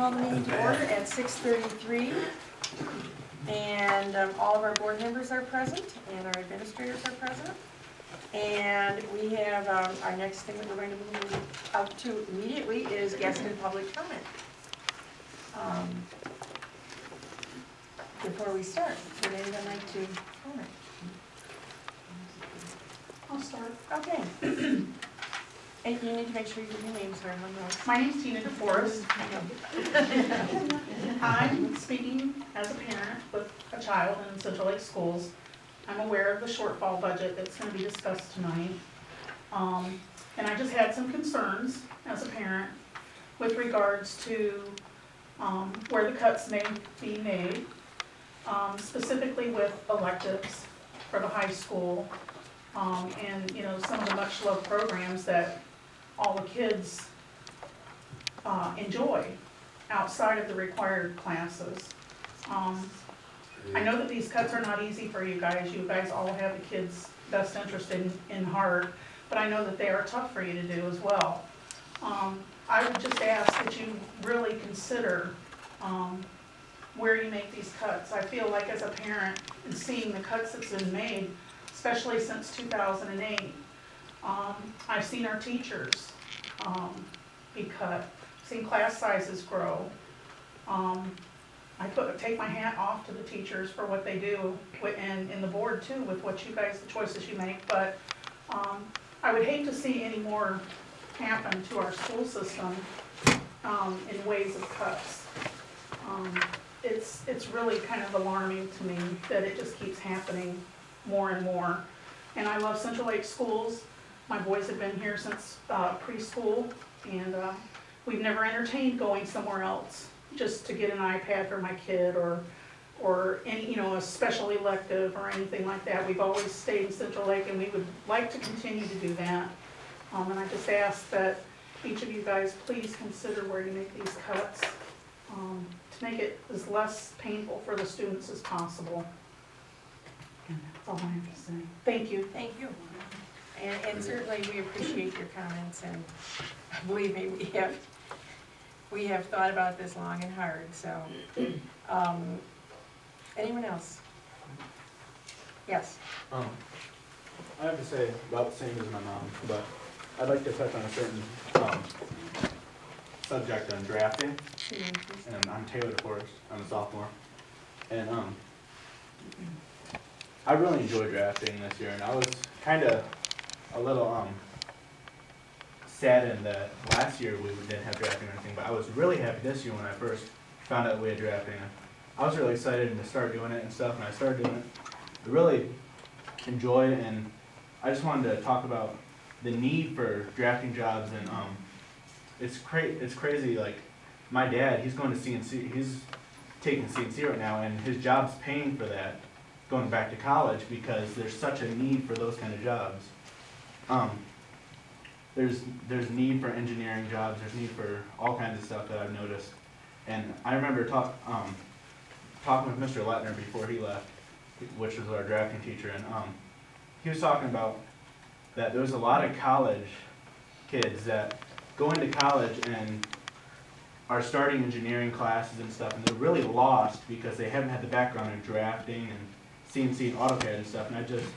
call the meeting to order at 6:33. And all of our board members are present and our administrators are present. And we have our next thing that we're going to move up to immediately is guest and public comment. Before we start, would anyone like to comment? I'll start. Okay. And you need to make sure your names are on those. My name's Tina DeForest. I'm speaking as a parent with a child in Central Lake Schools. I'm aware of the shortfall budget that's going to be discussed tonight. And I just had some concerns as a parent with regards to where the cuts may be made, specifically with electives for the high school, and you know, some of the much loved programs that all the kids enjoy outside of the required classes. I know that these cuts are not easy for you guys. You guys all have the kids' best interest in heart, but I know that they are tough for you to do as well. I would just ask that you really consider where you make these cuts. I feel like as a parent and seeing the cuts that's been made, especially since 2008, I've seen our teachers be cut, seen class sizes grow. I take my hat off to the teachers for what they do, and the board too, with what you guys, the choices you make, but I would hate to see any more happen to our school system in ways of cuts. It's really kind of alarming to me that it just keeps happening more and more. And I love Central Lake Schools. My boys have been here since preschool, and we've never entertained going somewhere else just to get an iPad for my kid or any, you know, a special elective or anything like that. We've always stayed in Central Lake, and we would like to continue to do that. And I just ask that each of you guys please consider where you make these cuts to make it as less painful for the students as possible. And that's all I have to say. Thank you. Thank you. And certainly we appreciate your comments, and believe me, we have thought about this long and hard, so. Anyone else? Yes. I have to say about the same as my mom, but I'd like to touch on a certain subject on drafting. And I'm Thayer, I'm a sophomore. And I really enjoyed drafting this year, and I was kind of a little saddened that last year we didn't have drafting or anything, but I was really happy this year when I first found out we had drafting. I was really excited to start doing it and stuff, and I started doing it. I really enjoyed it, and I just wanted to talk about the need for drafting jobs, and it's crazy. Like my dad, he's going to CNC, he's taking CNC right now, and his job's paying for that, going back to college, because there's such a need for those kind of jobs. There's need for engineering jobs, there's need for all kinds of stuff that I've noticed. And I remember talking with Mr. Wagner before he left, which was our drafting teacher, and he was talking about that there was a lot of college kids that go into college and are starting engineering classes and stuff, and they're really lost because they haven't had the background in drafting and CNC and AutoCAD and stuff. And I just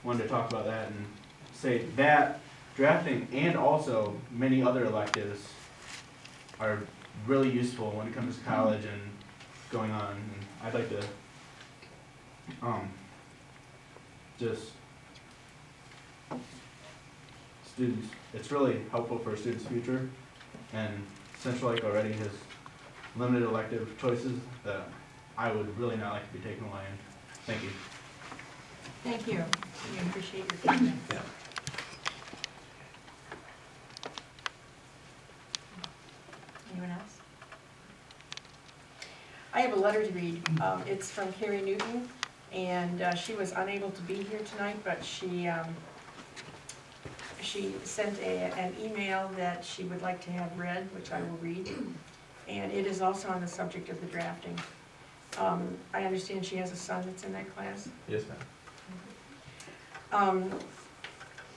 wanted to talk about that and say that drafting and also many other electives are really useful when it comes to college and going on. And I'd like to just students, it's really helpful for a student's future, and Central Lake already has limited elective choices that I would really not like to be taken away. Thank you. Thank you. We appreciate your comments. Yeah. Anyone else? I have a letter to read. It's from Carrie Newton, and she was unable to be here tonight, but she sent an email that she would like to have read, which I will read. And it is also on the subject of the drafting. I understand she has a son that's in that class. Yes, ma'am.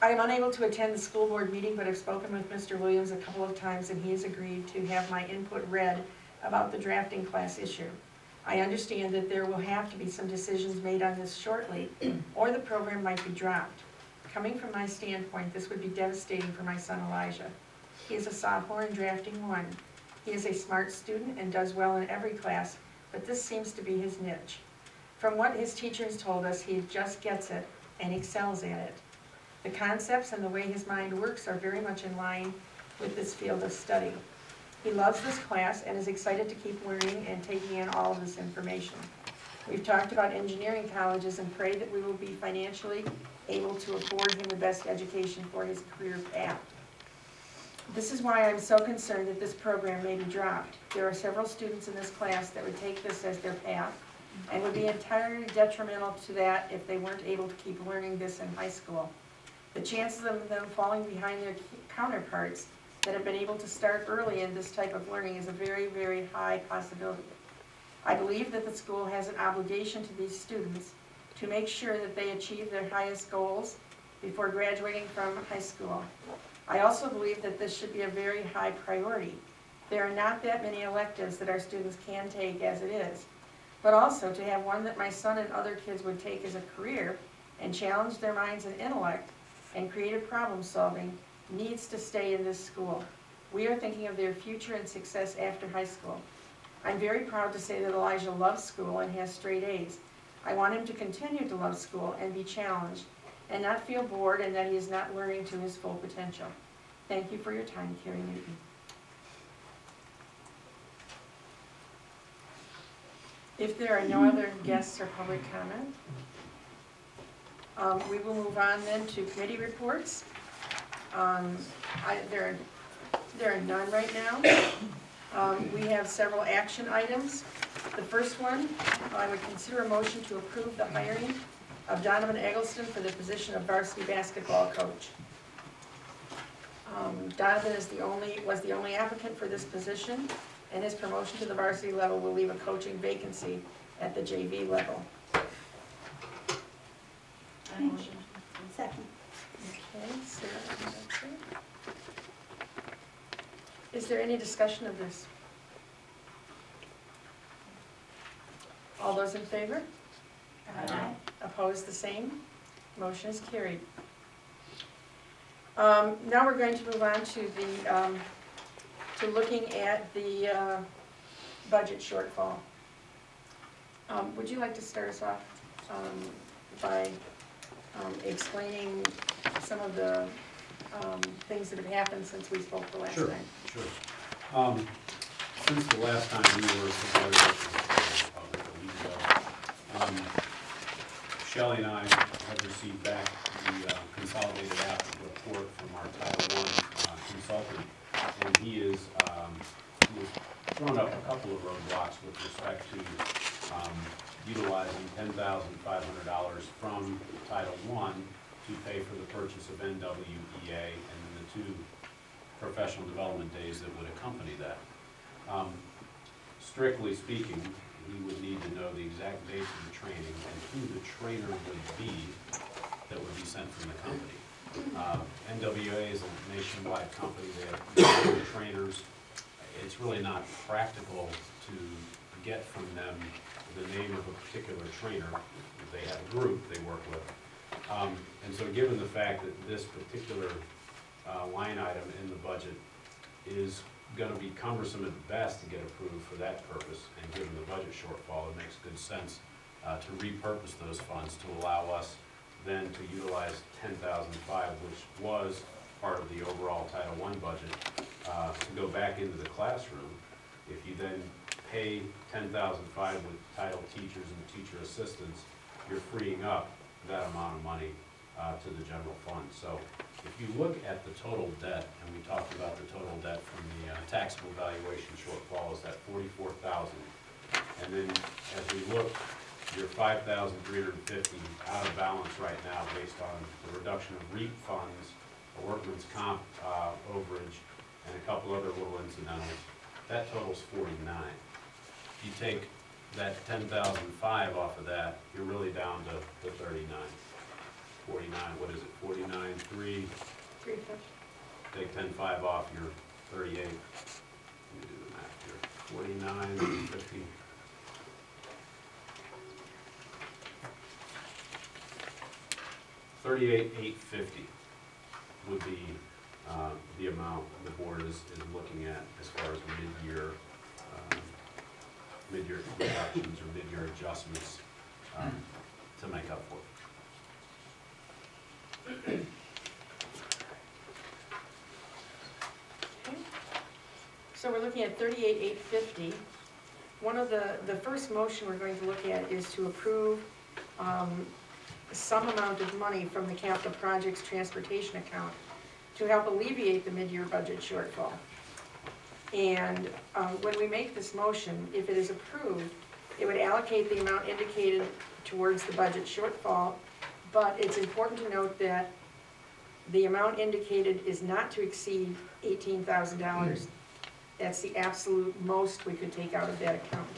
I am unable to attend the school board meeting, but I've spoken with Mr. Williams a couple of times, and he has agreed to have my input read about the drafting class issue. I understand that there will have to be some decisions made on this shortly, or the program might be dropped. Coming from my standpoint, this would be devastating for my son Elijah. He is a sophomore in drafting 1. He is a smart student and does well in every class, but this seems to be his niche. From what his teachers told us, he just gets it and excels at it. The concepts and the way his mind works are very much in line with this field of study. He loves this class and is excited to keep learning and taking in all of this information. We've talked about engineering colleges and pray that we will be financially able to afford him the best education for his career path. This is why I'm so concerned that this program may be dropped. There are several students in this class that would take this as their path and would be entirely detrimental to that if they weren't able to keep learning this in high school. The chances of them falling behind their counterparts that have been able to start early in this type of learning is a very, very high possibility. I believe that the school has an obligation to these students to make sure that they achieve their highest goals before graduating from high school. I also believe that this should be a very high priority. There are not that many electives that our students can take as it is, but also to have one that my son and other kids would take as a career and challenge their minds and intellect and creative problem solving needs to stay in this school. We are thinking of their future and success after high school. I'm very proud to say that Elijah loves school and has straight A's. I want him to continue to love school and be challenged and not feel bored and that he is not learning to his full potential. Thank you for your time, Carrie Newton. If there are no other guests or public comment, we will move on then to committee reports. There are none right now. We have several action items. The first one, I would consider a motion to approve the hiring of Donovan Eggleston for the position of varsity basketball coach. Donovan was the only applicant for this position, and his promotion to the varsity level will leave a coaching vacancy at the JV level. Motion. Second. Okay, Sarah. Is there any discussion of this? All those in favor? Aye. Opposed, the same? Motion is carried. Now we're going to move on to to looking at the budget shortfall. Would you like to start us off by explaining some of the things that have happened since we spoke the last Sure, time? sure. Since the last time we were together, a week ago, Shelley and I have received back the consolidated applicant report from our Title I consultant, and he has thrown up a couple of roadblocks with respect to utilizing $10,500 from Title I to pay for the purchase of NWEA and then the 2 professional development days that would accompany that. Strictly speaking, we would need to know the exact dates of the training and who the trainer would be that would be sent from the company. NWA is a nationwide company. They have many trainers. It's really not practical to get from them the name of a particular trainer. They have a group they work with. And so given the fact that this particular line item in the budget is going to be cumbersome at best to get approved for that purpose, and given the budget shortfall, it makes good sense to repurpose those funds to allow us then to utilize $10,500, which was part of the overall Title I budget, to go back into the classroom. If you then pay $10,500 with title teachers and teacher assistants, you're freeing up that amount of money to the general fund. So if you look at the total debt, and we talked about the total debt from the taxable valuation shortfall is that $44,000. And then as we look, you're $5,350 out of balance right now based on the reduction of REAP funds, a workman's comp overage, and a couple other little incidentals. That totals $49. If you take that $10,500 off of that, you're really down to $39. 49, what is it, 49, 3, 350. take 10,500 off, you're 38. Let me do the math here. 4950. $38,850 would be the amount the board is looking at as far as mid-year reductions or mid-year adjustments to make up for it. So we're looking at 38,850. One of the first motion we're going to look at is to approve some amount of money from the capital projects transportation account to help alleviate the mid-year budget shortfall. And when we make this motion, if it is approved, it would allocate the amount indicated towards the budget shortfall, but it's important to note that the amount indicated is not to exceed $18,000. That's the absolute most we could take out of that account.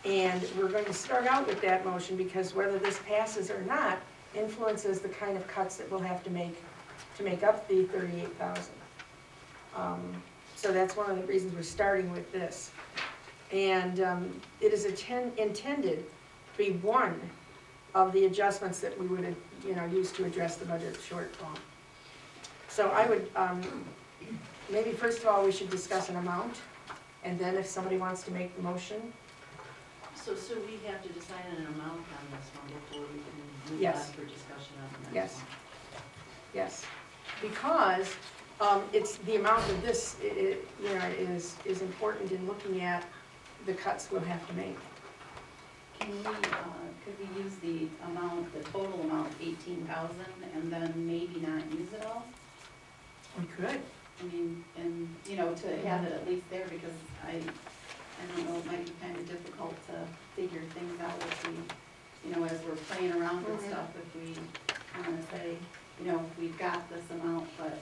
And we're going to start out with that motion because whether this passes or not influences the kind of cuts that we'll have to make up the 38,000. So that's one of the reasons we're starting with this. And it is intended to be one of the adjustments that we would, use to address the budget shortfall. So I would, maybe first of all, we should discuss an amount, and then if somebody wants to make the motion. So we have to decide an amount on this one before we can move Yes. on for discussion on the next Yes. one? Yes, because it's the amount of this, is important in looking at the cuts we'll have to make. Can we, could we use the amount, the total amount, 18,000, and then maybe not use it all? We could. I mean, and, to have it at least there, because I don't know, it might be kind of difficult to figure things out if we, as we're playing around with Mhm. stuff, if we wanna say, we've got this amount, but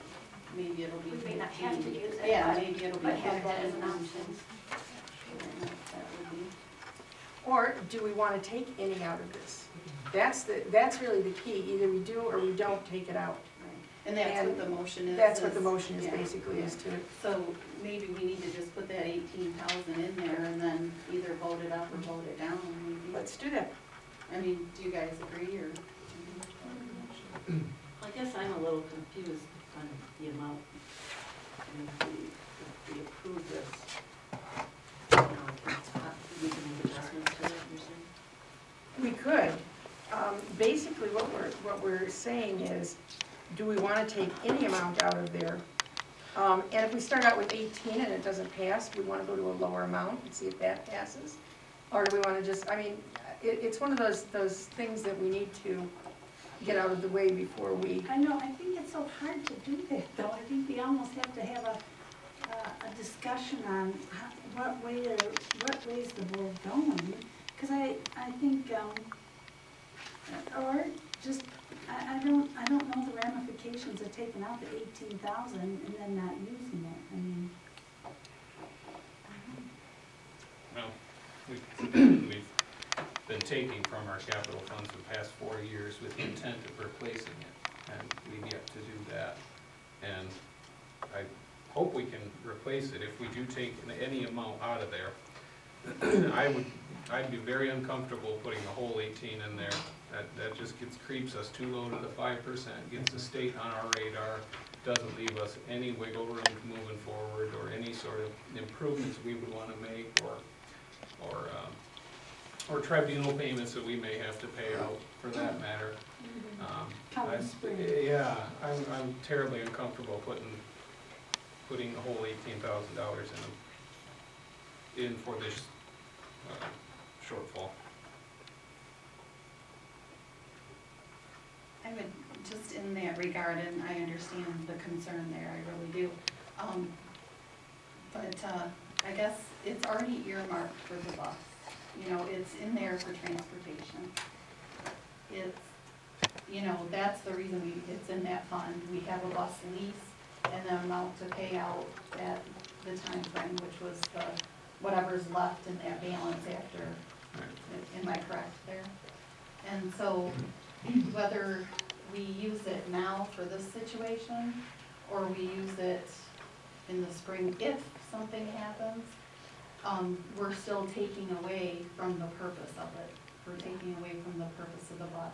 maybe it'll be. We may not have to use it, Yeah, but- maybe it'll be. but have that as an 15. option. I don't know if that would be. Or do we want to take any out of this? That's really the key. Either we do or we don't take it out. Right. And that's what the motion is. That's what the motion is yeah, basically, is to, So maybe we need to just put that 18,000 in there and then either vote it up or vote it down, maybe. let's do that. I mean, do you guys agree, or? I guess I'm a little confused on the amount. I mean, if we approve this, we can make adjustments to it, you're saying? We could. Basically, what we're saying is, do we want to take any amount out of there? And if we start out with 18 and it doesn't pass, we want to go to a lower amount and see if that passes? Or do we want to just, it's one of those things that we need to get out of the way before we, I know, I think it's so hard to do that, though. I think we almost have to have a discussion on what way's the board going. Because I think, or just, I don't know the ramifications of taking out the 18,000 and then not using it. I mean, Well, we've been taking from our capital funds the past 4 years with the intent of replacing it, and we've yet to do that. And I hope we can replace it. If we do take any amount out of there, I'd be very uncomfortable putting the whole 18 in there. That just creeps us too low to the 5%, gets the state on our radar, doesn't leave us any wiggle room moving forward, or any sort of improvements we would want to make, or tribunal payments that we may have to pay out, for that matter. Come spring. Yeah, I'm terribly uncomfortable putting the whole $18,000 in for this shortfall. I would, just in that regard, and I understand the concern there, I really do. But I guess it's already earmarked for the bus. It's in there for transportation. It's, that's the reason it's in that fund. We have a bus lease and the amount to pay out at the time frame, which was whatever's left in that balance after. Am I correct there? And so whether we use it now for this situation or we use it in the spring if something happens, we're still taking away from the purpose of it. We're taking away from the purpose of the bus.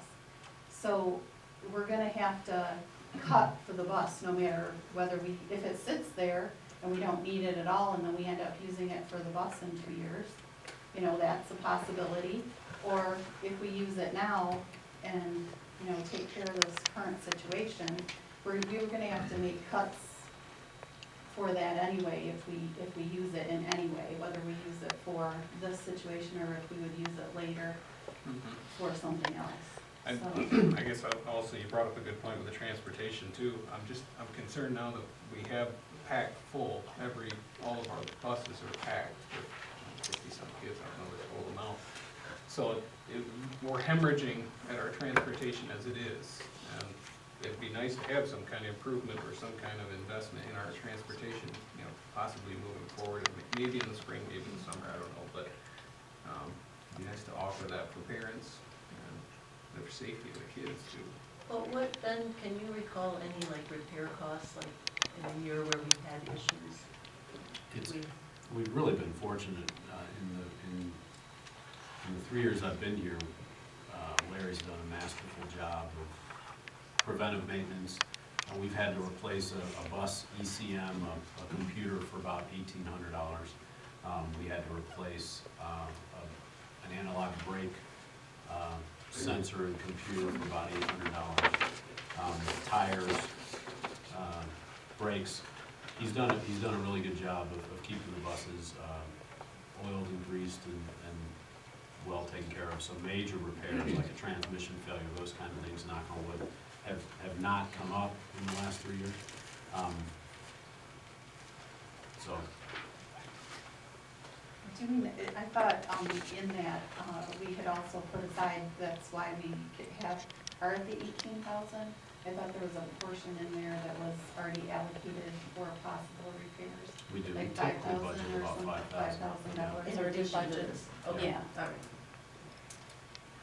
So we're gonna have to cut for the bus, no matter whether if it sits there and we don't need it at all, and then we end up using it for the bus in 2 years, you know, that's a possibility. Or if we use it now and, you know, take care of this current situation, we're gonna have to make cuts for that anyway, if we use it in any way, whether we use it for this situation or if we would use it later for something else. I So, I guess also you brought up a good point with the transportation too. I'm concerned now that we have packed full, all of our buses are packed with 50-some kids, I don't know the total amount. So we're hemorrhaging at our transportation as it is. And it'd be nice to have some kind of improvement or some kind of investment in our transportation, you know, possibly moving forward, maybe in the spring, maybe in the summer, I don't know, but, it'd be nice to offer that for parents and the safety of the kids too. Well, Ben, can you recall any like repair costs, like in a year where we've had issues? We've really been fortunate, in the 3 years I've been here, Larry's done a masterful job of preventive maintenance. We've had to replace a bus ECM, a computer for about $1,800. We had to replace an analog brake sensor and computer for about $800. Tires, brakes. He's done a really good job of keeping the buses oiled and greased and well taken care of. So major repairs like a transmission failure, those kind of things, knock on wood, have not come up in the last 3 years. So. I thought in that, we had also put aside, that's why we are at the 18,000. I thought there was a portion in there that was already allocated for possible repairs. We do, Like we typically 5,000 budget or about something, $5,000. $5,000. In addition to this? Okay, Yeah. all right.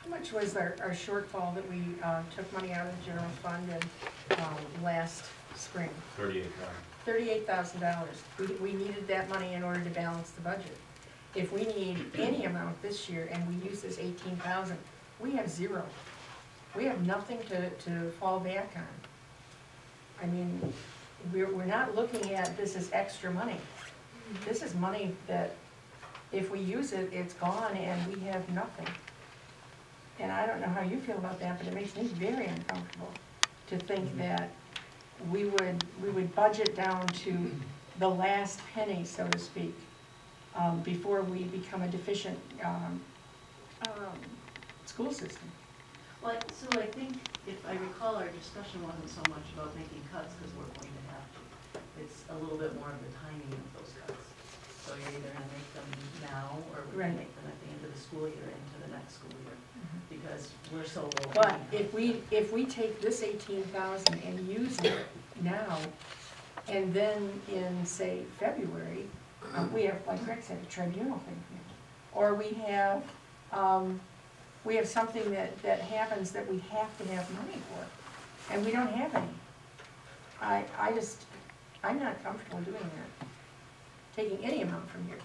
How much was our shortfall that we took money out of the general fund in last spring? $38,000. We needed that money in order to balance the budget. If we need any amount this year and we use this 18,000, we have zero. We have nothing to fall back on. I mean, we're not looking at this as extra money. This is money that if we use it, it's gone and we have nothing. And I don't know how you feel about that, but it makes me very uncomfortable to think that we would budget down to the last penny, so to speak, before we become a deficient school system. Well, so I think, if I recall, our discussion wasn't so much about making cuts, because we're going to have to. It's a little bit more of the timing of those cuts. So you're either gonna make them now, or we're gonna Right. make them at the end of the school year into the next school year, because we're so low. But if we take this 18,000 and use it now, and then in, say, February, we have, like Greg said, a tribunal thing here. Or we have something that happens that we have to have money for, and we don't have any. I'm not comfortable doing that, taking any amount from here.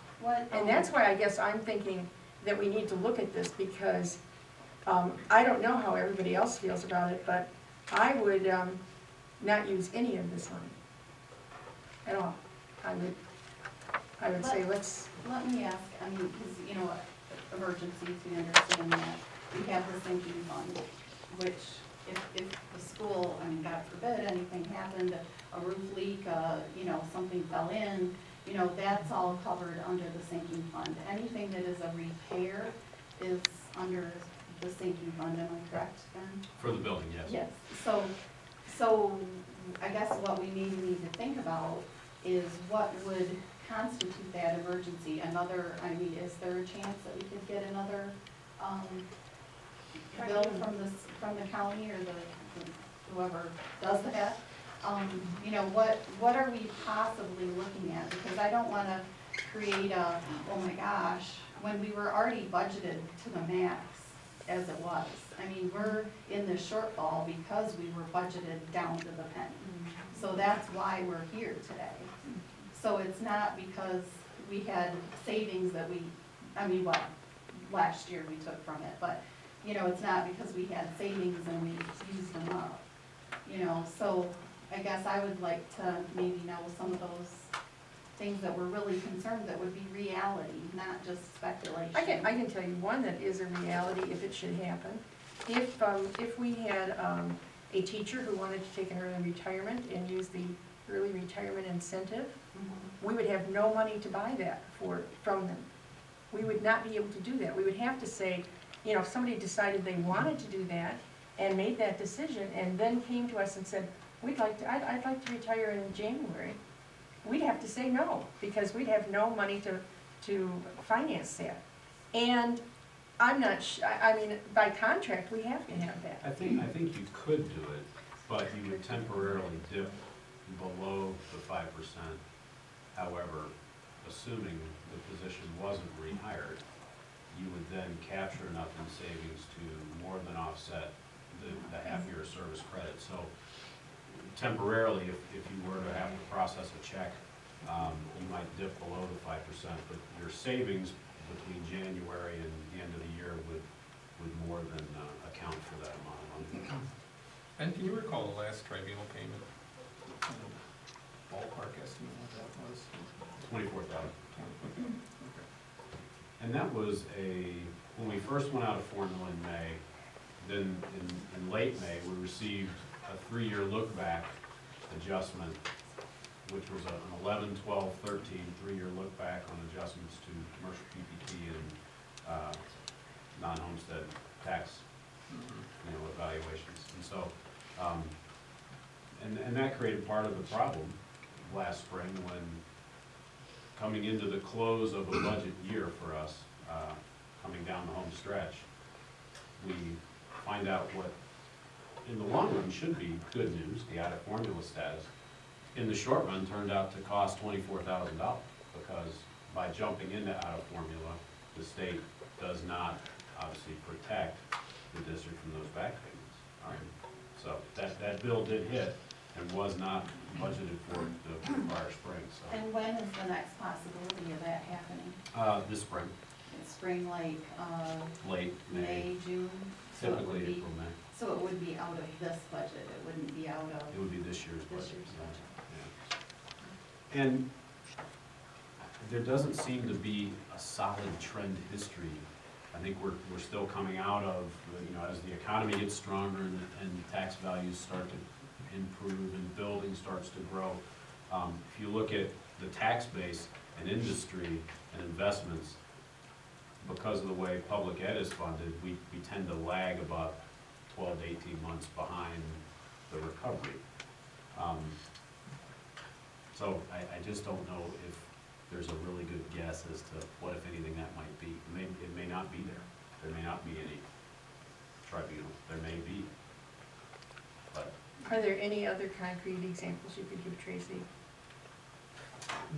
And that's why I guess I'm thinking that we need to look at this, because I don't know how everybody else feels about it, but I would not use any of this money at all. I would say let's. Let me ask, I mean, because, you know, emergencies, we understand that. We have the sinking fund, which if the school, I mean, God forbid, anything happened, a roof leak, you know, something fell in, you know, that's all covered under the sinking fund. Anything that is a repair is under the sinking fund, am I correct, Ben? For the building, yes. Yes, so I guess what we need to think about is what would constitute that emergency. Another, I mean, is there a chance that we could get another, bill from the county or whoever does that? You know, what are we possibly looking at? Because I don't wanna create a, oh my gosh, when we were already budgeted to the max as it was. I mean, we're in the shortfall because we were budgeted down to the penny. So that's why we're here today. So it's not because we had savings that last year we took from it, but, you know, it's not because we had savings and we used them up. You know, so I guess I would like to maybe know some of those things that we're really concerned that would be reality, not just speculation. I can tell you one that is a reality if it should happen. If we had a teacher who wanted to take an early retirement and use the early retirement incentive, Mhm. we would have no money to buy that from them. We would not be able to do that. We would have to say, you know, if somebody decided they wanted to do that and made that decision and then came to us and said, I'd like to retire in January, we'd have to say no, because we'd have no money to finance that. And I'm not I mean, by contract, we have to have that. I think you could do it, but you would temporarily dip below the 5%. However, assuming the position wasn't rehired, you would then capture enough in savings to more than offset the half-year service credit. So temporarily, if you were to have to process a check, you might dip below the 5%, but your savings between January and the end of the year would more than account for that amount of money. And can you recall the last tribunal payment? Ballpark estimate what that was? 24,000. Okay. And that was when we first went out of formula in May, then in late May, we received a 3-year look-back adjustment, which was an 11, 12, 13 3-year look-back on adjustments to commercial PPT and non-homestead tax, evaluations. And so, and that created part of the problem last spring when, coming into the close of a budget year for us, coming down the home stretch, we find out what, in the long run, should be good news, the out-of-formula status. In the short run, turned out to cost $24,000, because by jumping into out-of-formula, the state does not obviously protect the district from those back payments. So that bill did hit and was not budgeted for the prior spring, so. And when is the next possibility of that happening? This spring, In spring, like, late May, May, June? So it typically would be, April, May. so it would be out of this budget, it wouldn't be out of It would be this year's budget. this year's budget? Yeah. And there doesn't seem to be a solid trend history. I think we're still coming out of, as the economy gets stronger and tax values start to improve and building starts to grow. If you look at the tax base and industry and investments, because of the way public ed is funded, we tend to lag about 12 to 18 months behind the recovery. So I just don't know if there's a really good guess as to what, if anything, that might be. It may not be there. There may not be any tribunal. There may be. But Are there any other concrete examples you could give, Tracy?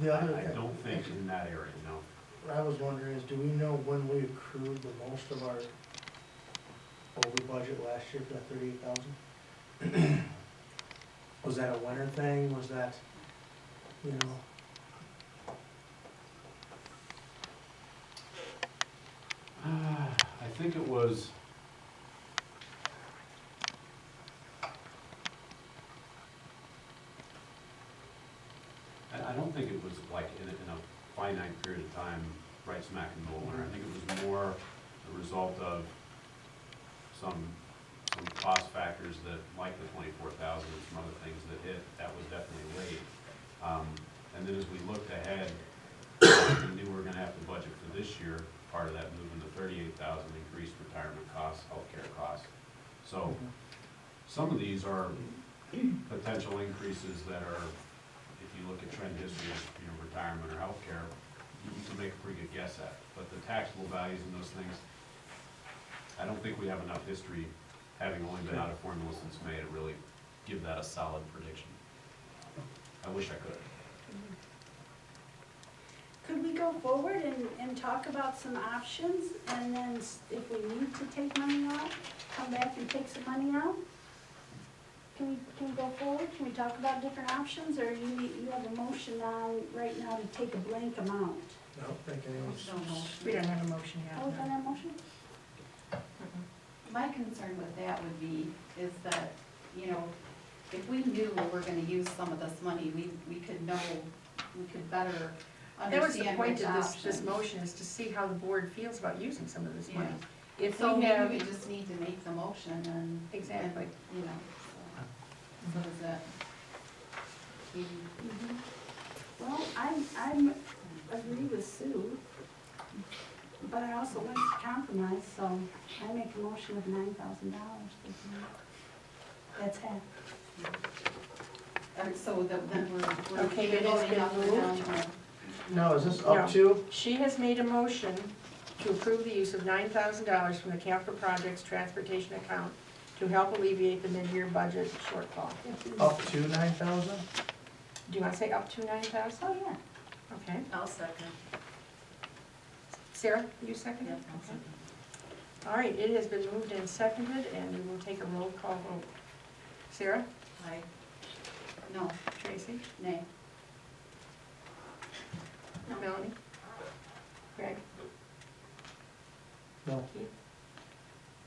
I don't think in that area, no. What I was wondering is, do we know when we accrued the most of our over budget last year for that 38,000? Was that a winter thing? Was that, I think it was, I don't think it was like in a finite period of time, right smack in the middle of winter. I think it was more the result of some cost factors that, like the 24,000 and some other things that hit, that was definitely late. And then as we looked ahead, we knew we were gonna have to budget for this year. Part of that moving to 38,000 increased retirement costs, healthcare costs. So some of these are potential increases that are, if you look at trend history of retirement or healthcare, you can make a pretty good guess at. But the taxable values and those things, I don't think we have enough history, having only been out of formula since May, to really give that a solid prediction. I wish I could. Could we go forward and talk about some options, and then if we need to take money out, come back and take some money out? Can we go forward? Can we talk about different options, or you have a motion on right now to take a blank amount? I don't think anyone's. No motion. We don't have a motion yet. Oh, is that a motion? My concern with that would be, is that, you know, if we knew we were gonna use some of this money, we could know, we could better That was the understand point which of this options. motion, is to see how the board feels about using some of this money. Yeah. If So we maybe have, we just need to make the motion and. Exactly. and, you know, so does that? Well, I'm agree with Sue, but I also like to compromise, so I make a motion of $9,000. That's half. So then we're Okay, it has voting been up or down, moved. or- No, is this No. up to? she has made a motion to approve the use of $9,000 from the capital projects transportation account to help alleviate the mid-year budget shortfall. Up to 9,000? Do you want to say up to 9,000? Oh, yeah. Okay. I'll second. Sarah, you second it? Yep, I'll Okay. second. All right, it has been moved and seconded, and we will take a roll call vote. Sarah? Aye. No, Tracy? nay. Melanie? Greg? No. Keith?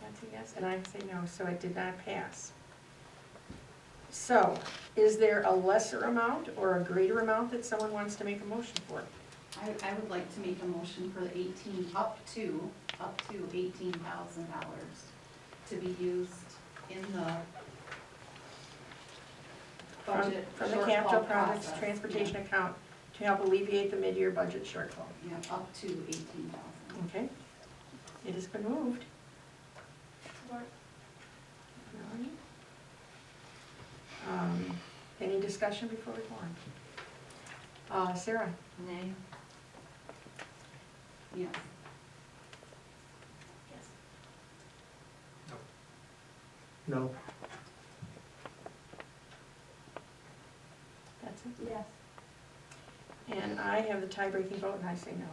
That's a yes, and I say no, so it did not pass. So, is there a lesser amount or a greater amount that someone wants to make a motion for? I would like to make a motion for the up to $18,000 to be used in the budget From the capital shortfall projects process. transportation account to help alleviate the mid-year budget shortfall. Yeah, up to 18,000. Okay? It has been moved. Melanie? Any discussion before we go on? Sarah? Nay. Yes. Yes. No. That's it? Yes. And I have the tie-breaking vote, and I say no.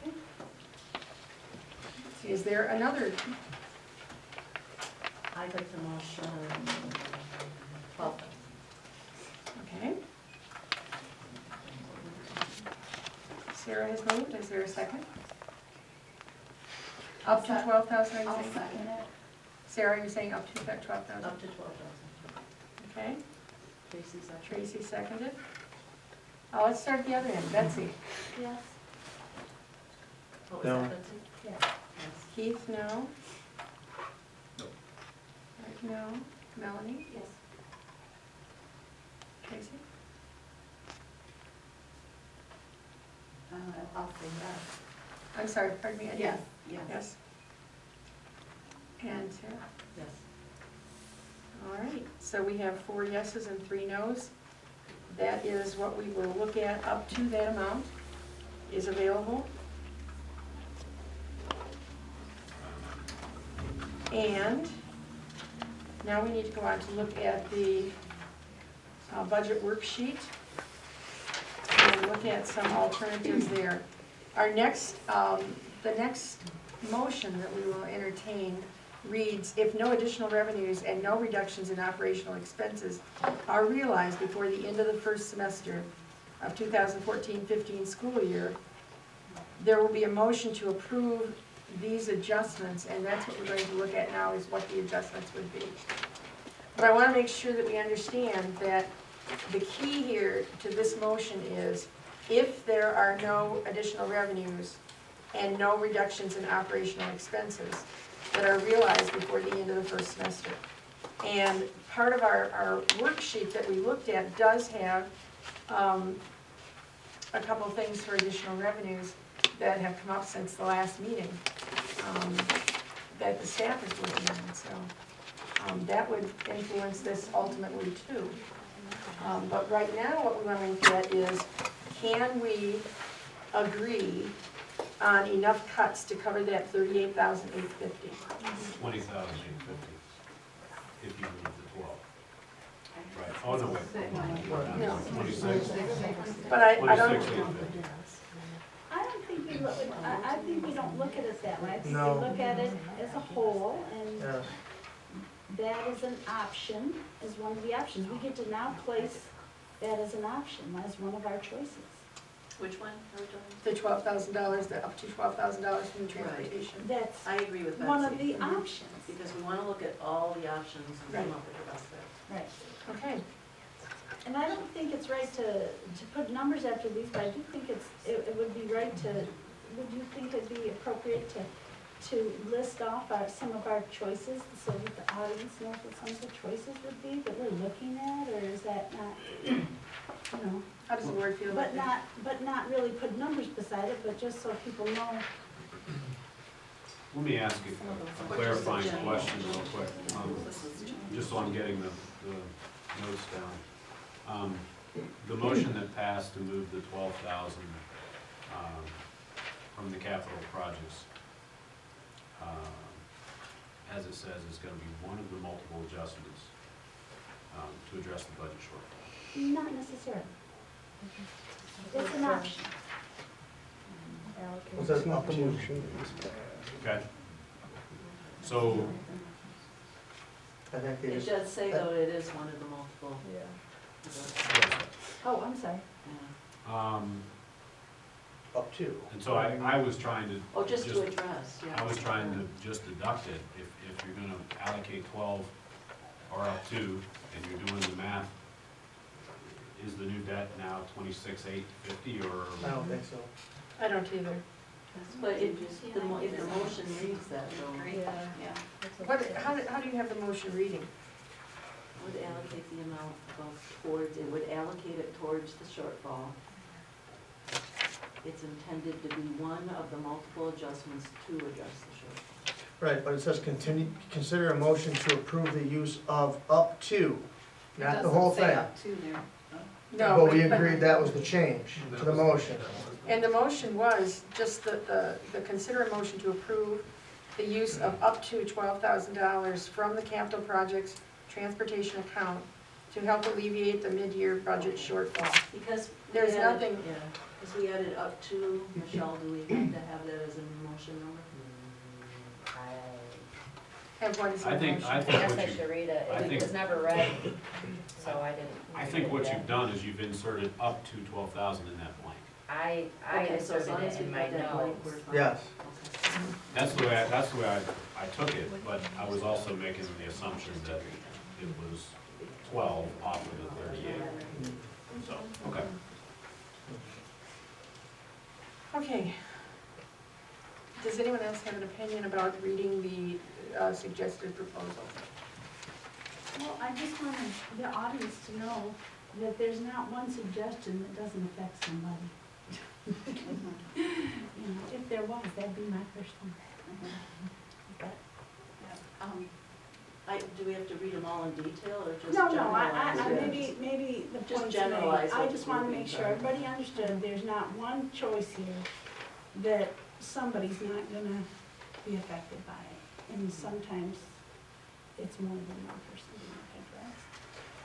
Okay. Is there another? I'd like to motion 12,000. Okay. Sarah has moved, is there a second? Up to 12,000, are you I'll saying? second it. Sarah, you're saying up to that 12,000? Up to 12,000. Okay, Tracy second. Tracy seconded. Let's start at the other end, Betsy. Yes. What was No. that, Betsy? Yes. Yes. Keith, no? No. Greg, no. Melanie? Yes. Tracy? I'll say yes. I'm sorry, pardon me, I didn't. Yes, yes. Yes. And Sarah? Yes. All right, so we have 4 yeses and 3 nos. That is what we will look at, up to that amount is available. And now we need to go on to look at the budget worksheet and look at some alternatives there. Our next, the next motion that we will entertain reads, if no additional revenues and no reductions in operational expenses are realized before the end of the first semester of 2014-15 school year, there will be a motion to approve these adjustments, and that's what we're going to look at now, is what the adjustments would be. But I want to make sure that we understand that the key here to this motion is, if there are no additional revenues and no reductions in operational expenses that are realized before the end of the first semester. And part of our worksheet that we looked at does have a couple of things for additional revenues that have come up since the last meeting that the staff is working on, so that would influence this ultimately too. But right now, what we want to look at is, can we agree on enough cuts to cover that $38,850? 20,850, if you move the 12. Right, oh, no, wait. No. 26. But I don't, 26,850. I don't think we look, I think we don't look at it that way. I think we No. look at it as a whole, and Yes. that is an option, is one of the options. We get to now place that as an option, as one of our choices. Which one are we talking? The $12,000, the up to $12,000 from the transportation. That's I agree with Betsy. one of the options. Because we wanna look at all the options and come Right. up with the best fit. Right. Okay, And I don't think it's right to put numbers after these, but I do think it would be right to, would you think it'd be appropriate to list off some of our choices so that the audience knows what some of the choices would be that we're looking at, or is that not, you know? how does the board feel about that? But not really put numbers beside it, but just so people know. Let me ask you a clarifying question real quick, This is just so I'm getting the notes down. The motion that passed to move the 12,000 from the capital projects, as it says, is gonna be one of the multiple adjustments to address the budget shortfall. Not necessarily. It's an option. Was that up to? Okay? So, I think they It just, does say though it is one of the multiple. Oh, I'm sorry. Yeah. up to. and so I was trying to. Oh, just to address, yeah. I was trying to just deduct it, if you're gonna allocate 12 or up to, and you're doing the math, is the new debt now 26,850 or? I don't think so. I don't either. But if the motion reads that though, Yeah. How do you have the motion reading? would allocate the amount towards, it would allocate it towards the shortfall. It's intended to be one of the multiple adjustments to address the shortfall. Right, but it says consider a motion to approve the use of up to, not the whole thing. No. But we agreed that was the change to the motion. And the motion was just the consider a motion to approve the use of up to $12,000 from the capital projects transportation account to help alleviate the mid-year budget shortfall. Because There's nothing, yeah, because we added up to, Michelle, do we have to have that as a motion number? have what is I the think, motion? I think Yes, what I you, should read it. I It think- was never read, so I didn't. I think read what it. you've done is you've inserted up to 12,000 in that blank. I Okay, so as inserted long it as we in got my that blank, notes. we're fine. Yes. Okay. That's the way I took it, but I was also making the assumption that it was 12 off of the 38. So, okay. Okay. Does anyone else have an opinion about reading the suggested proposal? Well, I just want the audience to know that there's not one suggestion that doesn't affect somebody. You know, if there was, that'd be my first one. But- Do we have to read them all in detail or just No, generalize? maybe the Just points generalize made. I what just the wanna groupings make sure are. everybody understood, there's not one choice here that somebody's not gonna be affected by it. And sometimes it's more than one person being addressed.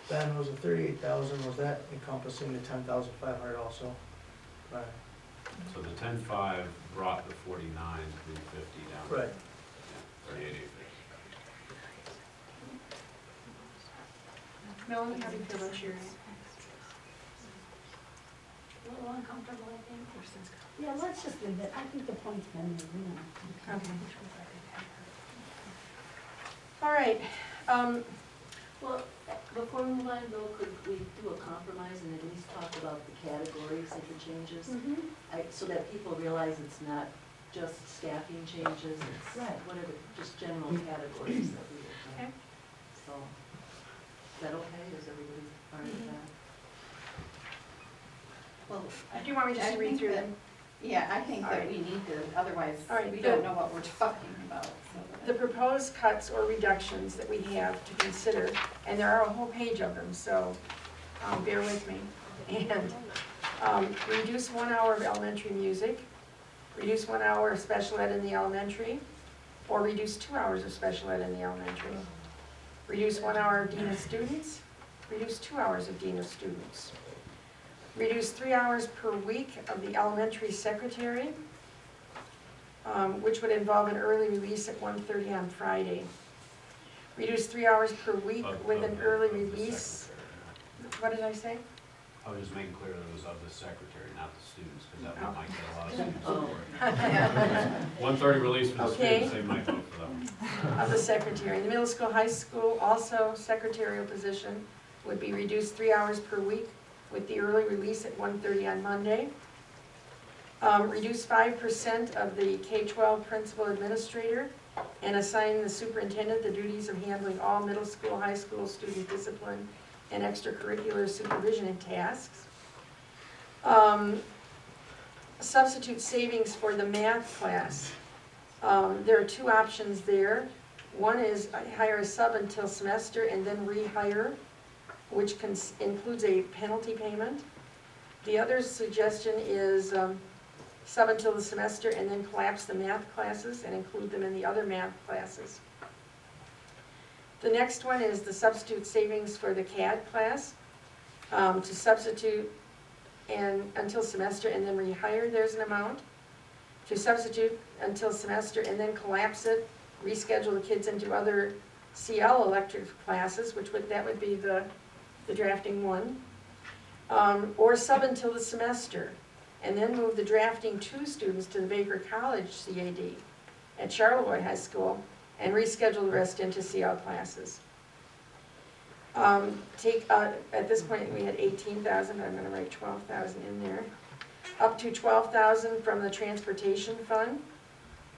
Ben, was the 38,000, was that encompassing the 10,500 also? Right. So the 10.5 brought the 49,350 down. Right. Yeah, 38,850. Melanie, how do you feel about yours? A little uncomfortable, I think. Yeah, let's just leave it. I think the point's been made, you know. Okay. All right, Well, before we move on though, could we do a compromise and at least talk about the categories of the changes? So that people realize it's not just staffing changes, it's Right. what are the, just general categories that we would Okay. do. So, is that okay? Is everybody fine with that? Well, do you want me just to read through them? Yeah, I think All that right. we need to, otherwise All right, we good. don't know what we're talking about. so The proposed cuts or reductions that we have to consider, and there are a whole page of them, so bear with me. And reduce 1 hour of elementary music, reduce 1 hour of special ed in the elementary, or reduce 2 hours of special ed in the elementary. Reduce 1 hour of dean of students, reduce 2 hours of dean of students. Reduce 3 hours per week of the elementary secretary, which would involve an early release at 1:30 on Friday. Reduce 3 hours per week with an early release. What did I say? I was just making clear that it was of the secretary, not the students, because that Oh. might get a lot of students Oh. for it. 130 release for the Okay. students, they might vote for that one. Of the secretary. In the middle school, high school, also secretarial position would be reduced 3 hours per week with the early release at 1:30 on Monday. Reduce 5% of the K-12 principal administrator and assign the superintendent the duties of handling all middle school, high school student discipline and extracurricular supervision and tasks. Substitute savings for the math class. There are two options there. One is hire a sub until semester and then rehire, which includes a penalty payment. The other suggestion is sub until the semester and then collapse the math classes and include them in the other math classes. The next one is the substitute savings for the CAD class. To substitute and until semester and then rehire, there's an amount. To substitute until semester and then collapse it, reschedule the kids into other CL elective classes, that would be the drafting one. Or sub until the semester, and then move the drafting 2 students to the Baker College CAD at Charlevoix High School, and reschedule the rest into CL classes. At this point, we had 18,000, I'm gonna write 12,000 in there. Up to 12,000 from the transportation fund.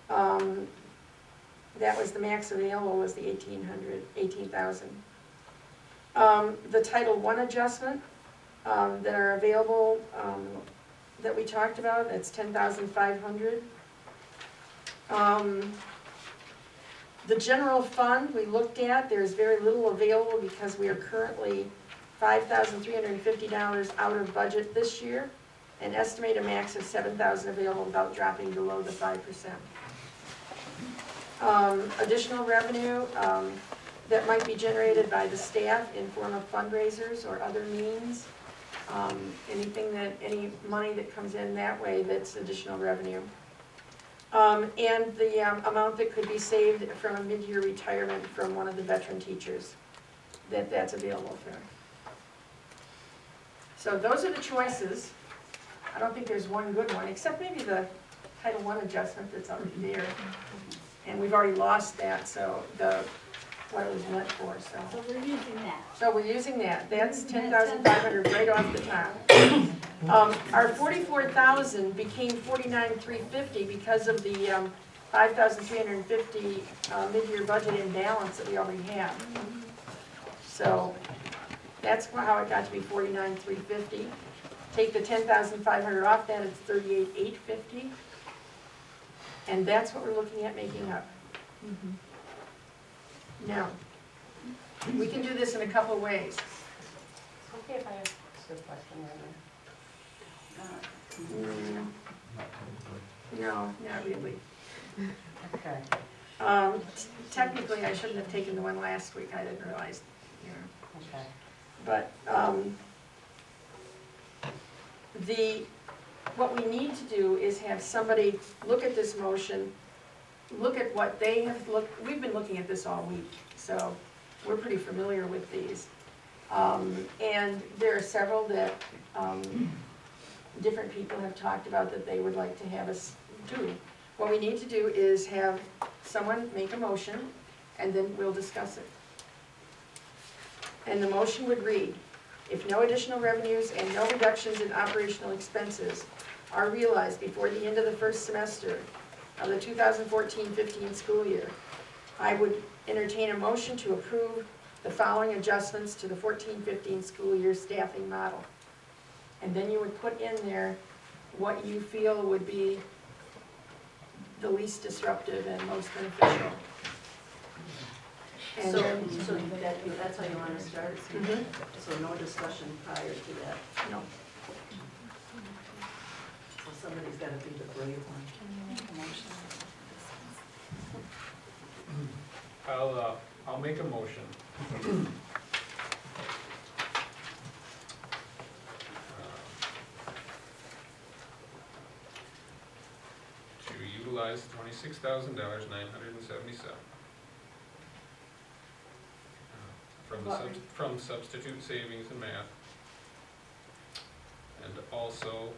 That was the max available, was the 18,000. The Title I adjustment that are available, that we talked about, that's 10,500. The general fund we looked at, there's very little available because we are currently $5,350 out of budget this year, and estimate a max of 7,000 available without dropping below the 5%. Additional revenue that might be generated by the staff in form of fundraisers or other means. Any money that comes in that way, that's additional revenue. And the amount that could be saved from a mid-year retirement from one of the veteran teachers, that's available for. So those are the choices. I don't think there's one good one, except maybe the Title I adjustment that's already there. And we've already lost that, so what it was meant for, so. So we're using that. So we're using that, that's 10,500 right off the top. Our 44,000 became 49,350 because of the 5,350 mid-year budget imbalance that we already have. So that's how it got to be 49,350. Take the 10,500 off that, it's 38,850. And that's what we're looking at making up. Now, we can do this in a couple of ways. Okay, if I ask a question right No, not really. now? Okay, Technically, I shouldn't have taken the one last week, I didn't realize, you know. okay. But, what we need to do is have somebody look at this motion, look at what they have we've been looking at this all week, so we're pretty familiar with these. And there are several that, different people have talked about that they would like to have us do. What we need to do is have someone make a motion, and then we'll discuss it. And the motion would read, if no additional revenues and no reductions in operational expenses are realized before the end of the first semester of the 2014-15 school year, I would entertain a motion to approve the following adjustments to the 14-15 school year staffing model. And then you would put in there what you feel would be the least disruptive and most beneficial. And So, then, that's how you want to start? Mhm. So no discussion prior to that? no, So somebody's got to be the brave one. I'll make a motion. To utilize $26,977. From substitute savings in math. and also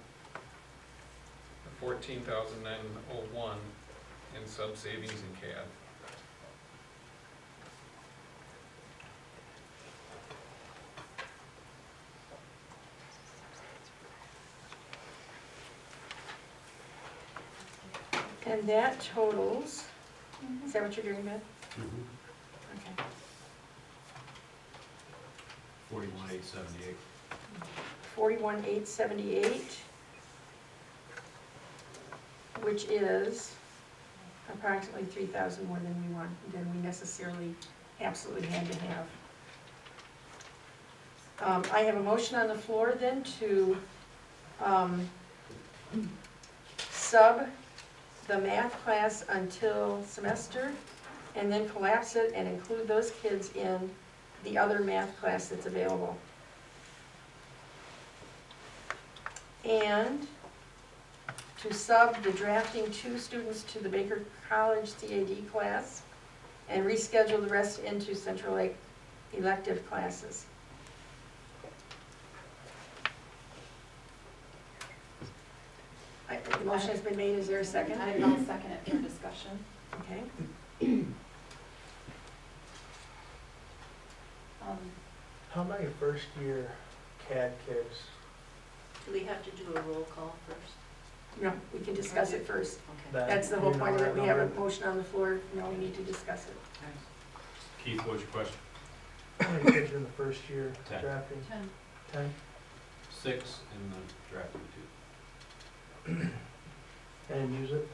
14,901 in sub savings in CAD. And that totals, is that what you're doing, Beth? Okay. 41,878. 41,878, which is approximately 3,000 more than we necessarily absolutely had to have. I have a motion on the floor then to sub the math class until semester, and then collapse it and include those kids in the other math class that's available. And to sub the drafting 2 students to the Baker College CAD class and reschedule the rest into Central Lake elective classes. The motion has been made, is there a second? I'll second it for discussion. Okay. How many first-year CAD kids? Do we have to do a roll call first? No, we can discuss it first. Okay. that- That's the do whole you know point of it. that We have a number? motion on the floor, now we need to discuss it. Keith, what's your question? How many kids are in the first year 10. drafting? 10. 10? 6 in the drafting 2. And music?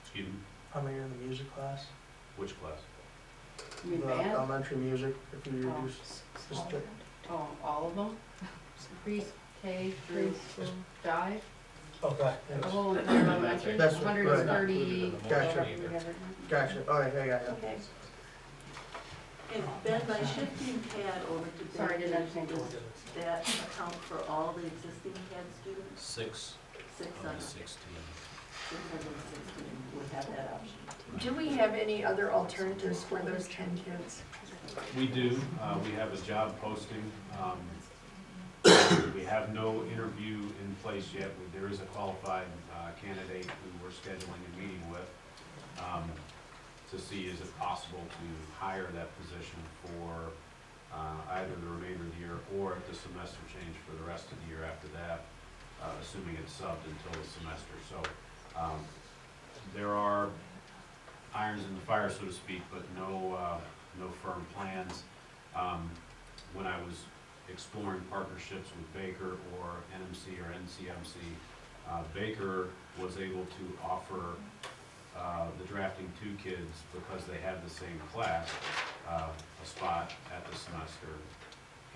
Excuse me, How many are in the music class? which class? You mean The band? elementary music, if you Oh. reduce, just the, Oh, all of them? Pre-K through Preschool. 5? okay, The thanks. whole elementary, That's what- 130. Gotcha. Gotcha, oh, yeah, yeah. Okay. And Ben, by shifting CAD over to Sorry, did I Baker, change does that account for all the existing CAD students? 6 Six of on, the 16. 616 would have that option. Do we have any other alternatives for those 10 kids? We do, we have a job posting. We have no interview in place yet. There is a qualified candidate who we're scheduling a meeting with to see is it possible to hire that position for either the remainder of the year or at the semester change for the rest of the year after that, assuming it's subbed until the semester. So there are irons in the fire, so to speak, but no firm plans. When I was exploring partnerships with Baker or NMC or NCMC, Baker was able to offer the drafting 2 kids, because they had the same class, a spot at the semester,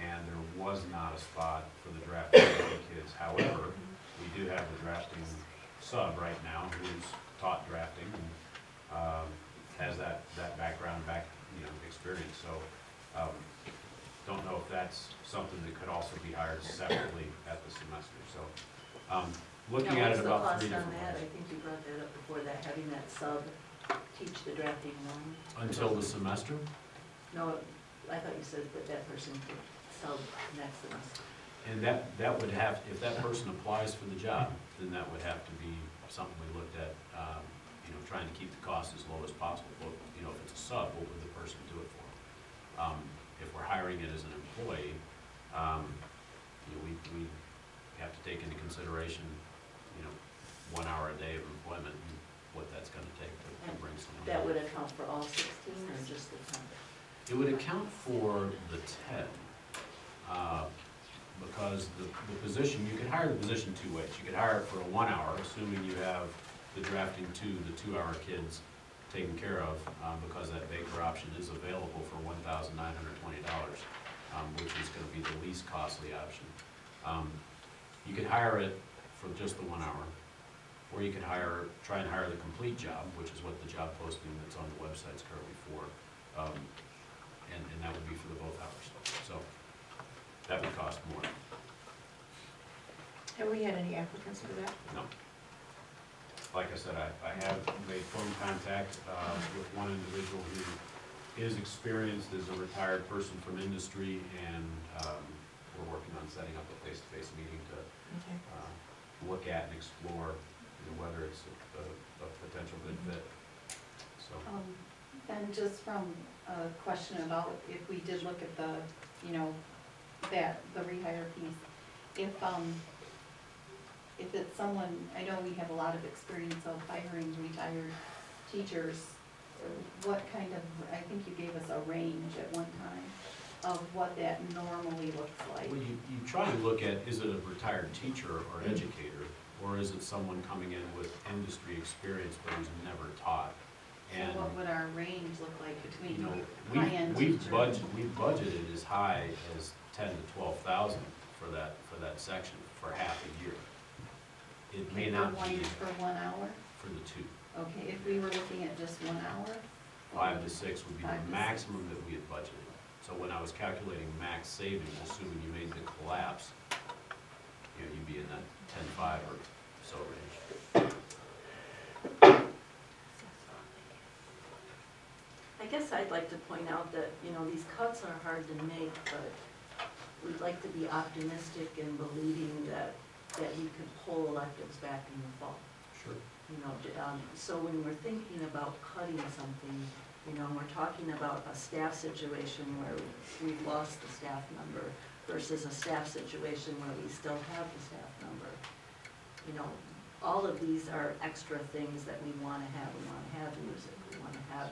and there was not a spot for the drafting 3 kids. However, we do have the drafting sub right now who's taught drafting and has that background experience. So don't know if that's something that could also be hired separately at the semester. So looking at it about 3 different What's the cost on that? I ways. think you brought that up before, that having that sub teach the drafting 1. Until the semester? No, I thought you said that that person could sub next semester. And that would have, if that person applies for the job, then that would have to be something we looked at, trying to keep the cost as low as possible. But, if it's a sub, what would the person do it for? If we're hiring it as an employee, we have to take into consideration, 1 hour a day of employment and what that's gonna take to bring someone. That in. would account for all 16 or just the 10? It would account for the 10, because the position, you could hire the position 2 ways. You could hire it for a 1 hour, assuming you have the drafting 2, the 2 hour kids taken care of, because that Baker option is available for $1,920, which is gonna be the least costly option. You could hire it for just the 1 hour, or you could try and hire the complete job, which is what the job posting that's on the website's currently for. And that would be for the both hours. So that would cost more. Have we had any applicants for that? No. Like I said, I have made phone contact with one individual who is experienced as a retired person from industry and we're working on setting up a face-to-face meeting to Okay. look at and explore, whether it's a potential good fit, so. And just from a question about if we did look at the, the rehire piece, if it's someone, I know we have a lot of experience of hiring retired teachers, what kind of, I think you gave us a range at one time of what that normally looks like. Well, you try and look at, is it a retired teacher or educator, or is it someone coming in with industry experience but who's never taught? So And, what would our range look like between we've we've budgeted as high as 10 to 12,000 for that section for half a year. It may not be For 1 hour? for the two. Okay, if we were looking at just 1 hour? 5 to 6 would be 5 to the 6. maximum that we had budgeted. So when I was calculating max savings, assuming you made the collapse, you'd be in that 10.5 or so range. I guess I'd like to point out that, these cuts are hard to make, but we'd like to be optimistic in believing that we could pull electives back in the fall. Sure. So when we're thinking about cutting something, we're talking about a staff situation where we've lost the staff number versus a staff situation where we still have the staff number. All of these are extra things that we want to have. We want to have music, we want to have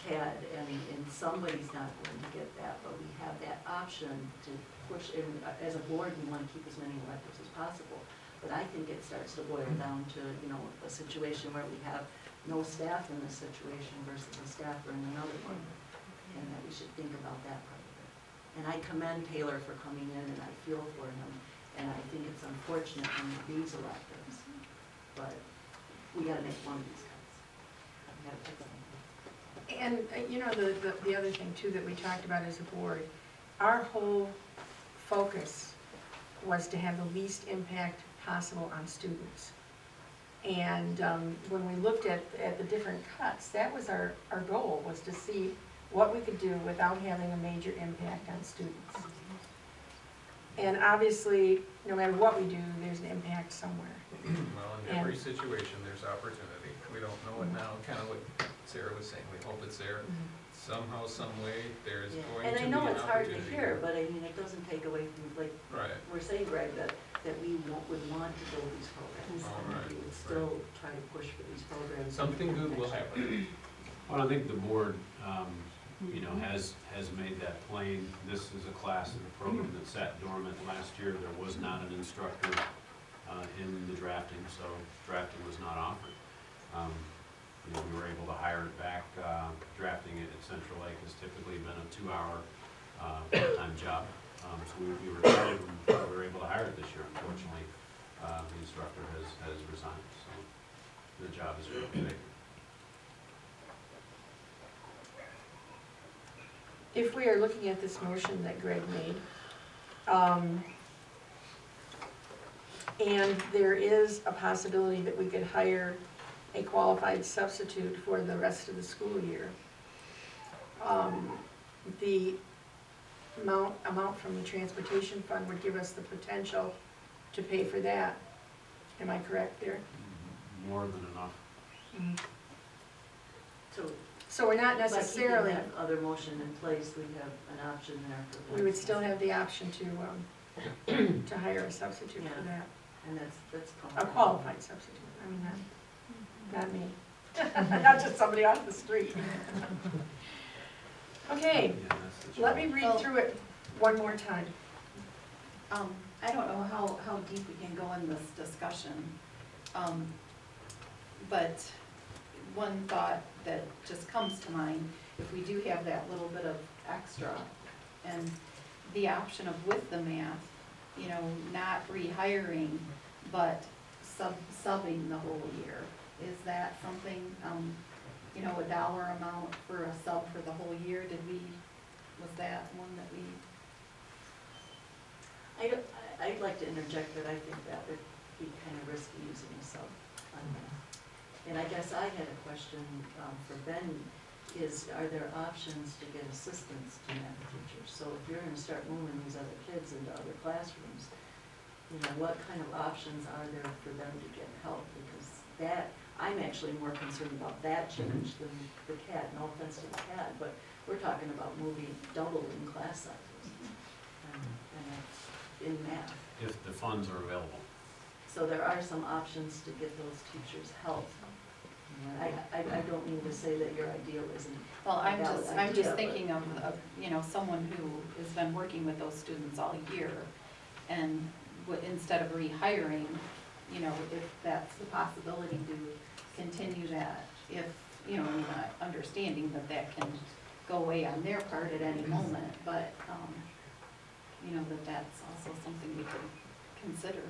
CAD, and somebody's not going to get that, but we have that option to push in. As a board, we want to keep as many electives as possible. But I think it starts to boil down to, a situation where we have no staff in this situation versus a staffer in another one. And that we should think about that part of it. And I commend Taylor for coming in, and I feel for him. And I think it's unfortunate when we lose electives. But we gotta make one of these cuts. We gotta pick something. And, the other thing too that we talked about as a board, our whole focus was to have the least impact possible on students. And when we looked at the different cuts, that was our goal, was to see what we could do without having a major impact on students. And obviously, no matter what we do, there's an impact somewhere. Well, in every situation, there's opportunity. We don't know it now, kind of what Sarah was saying, we hope it's there. Somehow, some way, there's Yeah. going to And be I an know it's hard to opportunity. hear, but it doesn't take away from, like, Right. we're saying, Greg, that we would want to build these programs. All And right, we would still try to push for these programs. Something good will happen. Well, I think the board, has made that plain. This is a class in the program that sat dormant last year. There was not an instructor in the drafting, so drafting was not offered. We were able to hire it back. Drafting it at Central Lake has typically been a 2-hour part-time job. So we were excited when we were able to hire it this year. Unfortunately, the instructor has resigned, so the job is really vacant. If we are looking at this motion that Greg made, and there is a possibility that we could hire a qualified substitute for the rest of the school year, the amount from the transportation fund would give us the potential to pay for that. Am I correct there? More than enough. So we're not By keeping necessarily, that other motion in place, we have an option there for. we would still have the option to hire a substitute for Yeah. that. And that's. A qualified substitute, I mean, not me. Not just somebody off the street. Okay, Yeah, that's the let me challenge. read through it one more time. I don't know how deep we can go in this discussion, but one thought that just comes to mind, if we do have that little bit of extra, and the option of with the math, not rehiring, but subbing the whole year, is that something, a dollar amount for a sub for the whole year, was that one that we? I'd like to interject that I think that would be kind of risky using a sub on that. And I guess I had a question for Ben. is, are there options to get assistance to math teachers? So if you're gonna start moving these other kids into other classrooms, you know, what kind of options are there for them to get help? Because that, I'm actually more concerned about that change than the CAD, no offense to the CAD, but we're talking about moving, doubling class sizes. And that's in math. If the funds are available. So there are some options to get those teachers help. I don't mean to say that your ideal isn't. Well, I'm valid just idea, but- thinking of, you know, someone who has been working with those students all year, and instead of rehiring, you know, if that's the possibility to continue that, if, you know, understanding that that can go away on their part at any moment, but, you know, that's also something we could consider.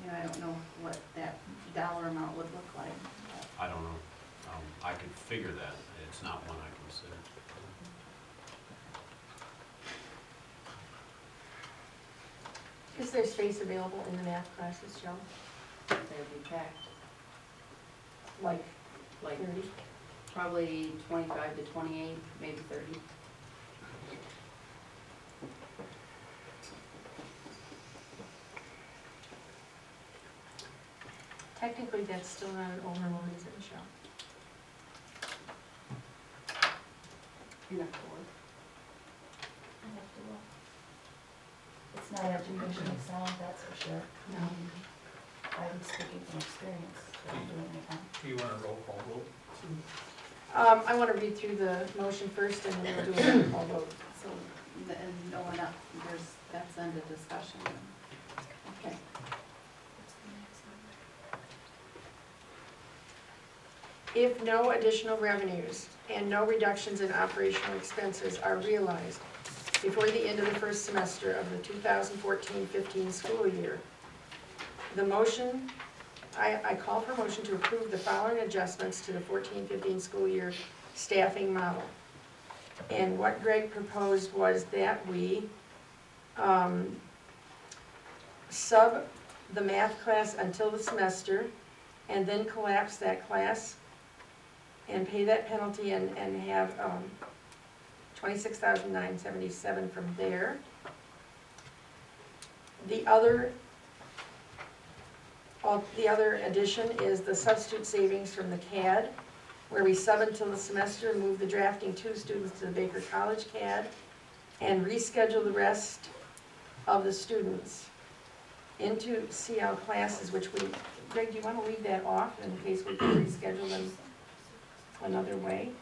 You know, I don't know what that dollar amount would look like, but. I don't know. I could figure that. It's not one I consider. Is there space available in the math classes, Joe? They'd be packed, Like like 30? probably 25 to 28, maybe 30. Technically, that's still not an overload, is it, Michelle? Enough to work. It's not educationally sound, that's for sure. I'm speaking from experience, so I'm doing it now. Do you want a roll call vote? I want to read through the motion first and then we'll do a roll call vote. So, and no one up, that's under discussion. Okay. If no additional revenues and no reductions in operational expenses are realized before the end of the first semester of the 2014-15 school year, the motion, I call for motion to approve the following adjustments to the 14-15 school year staffing model. And what Greg proposed was that we sub the math class until the semester and then collapse that class and pay that penalty and have $26,977 from there. The other addition is the substitute savings from the CAD, where we sub until the semester and move the drafting 2 students to the Baker College CAD and reschedule the rest of the students into CL classes, which we, Greg, do you want to leave that off in case we can reschedule them another way?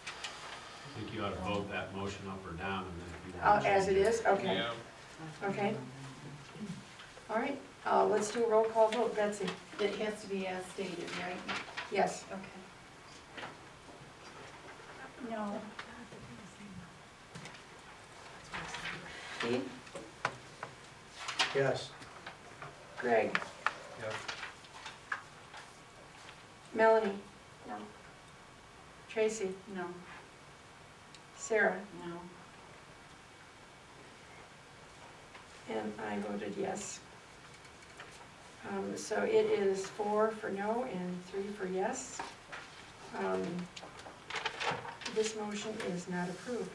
I think you ought to vote that motion up or down, and then if you want to As it change is? Okay, Yeah. okay. All right, let's do a roll call vote. Betsy? It has to be as stated, right? Yes. Okay. No. Steve? Yes. Greg? Yes. Melanie? No. Tracy? No. Sarah? No. And I voted yes. So it is 4 for no and 3 for yes. This motion is not approved.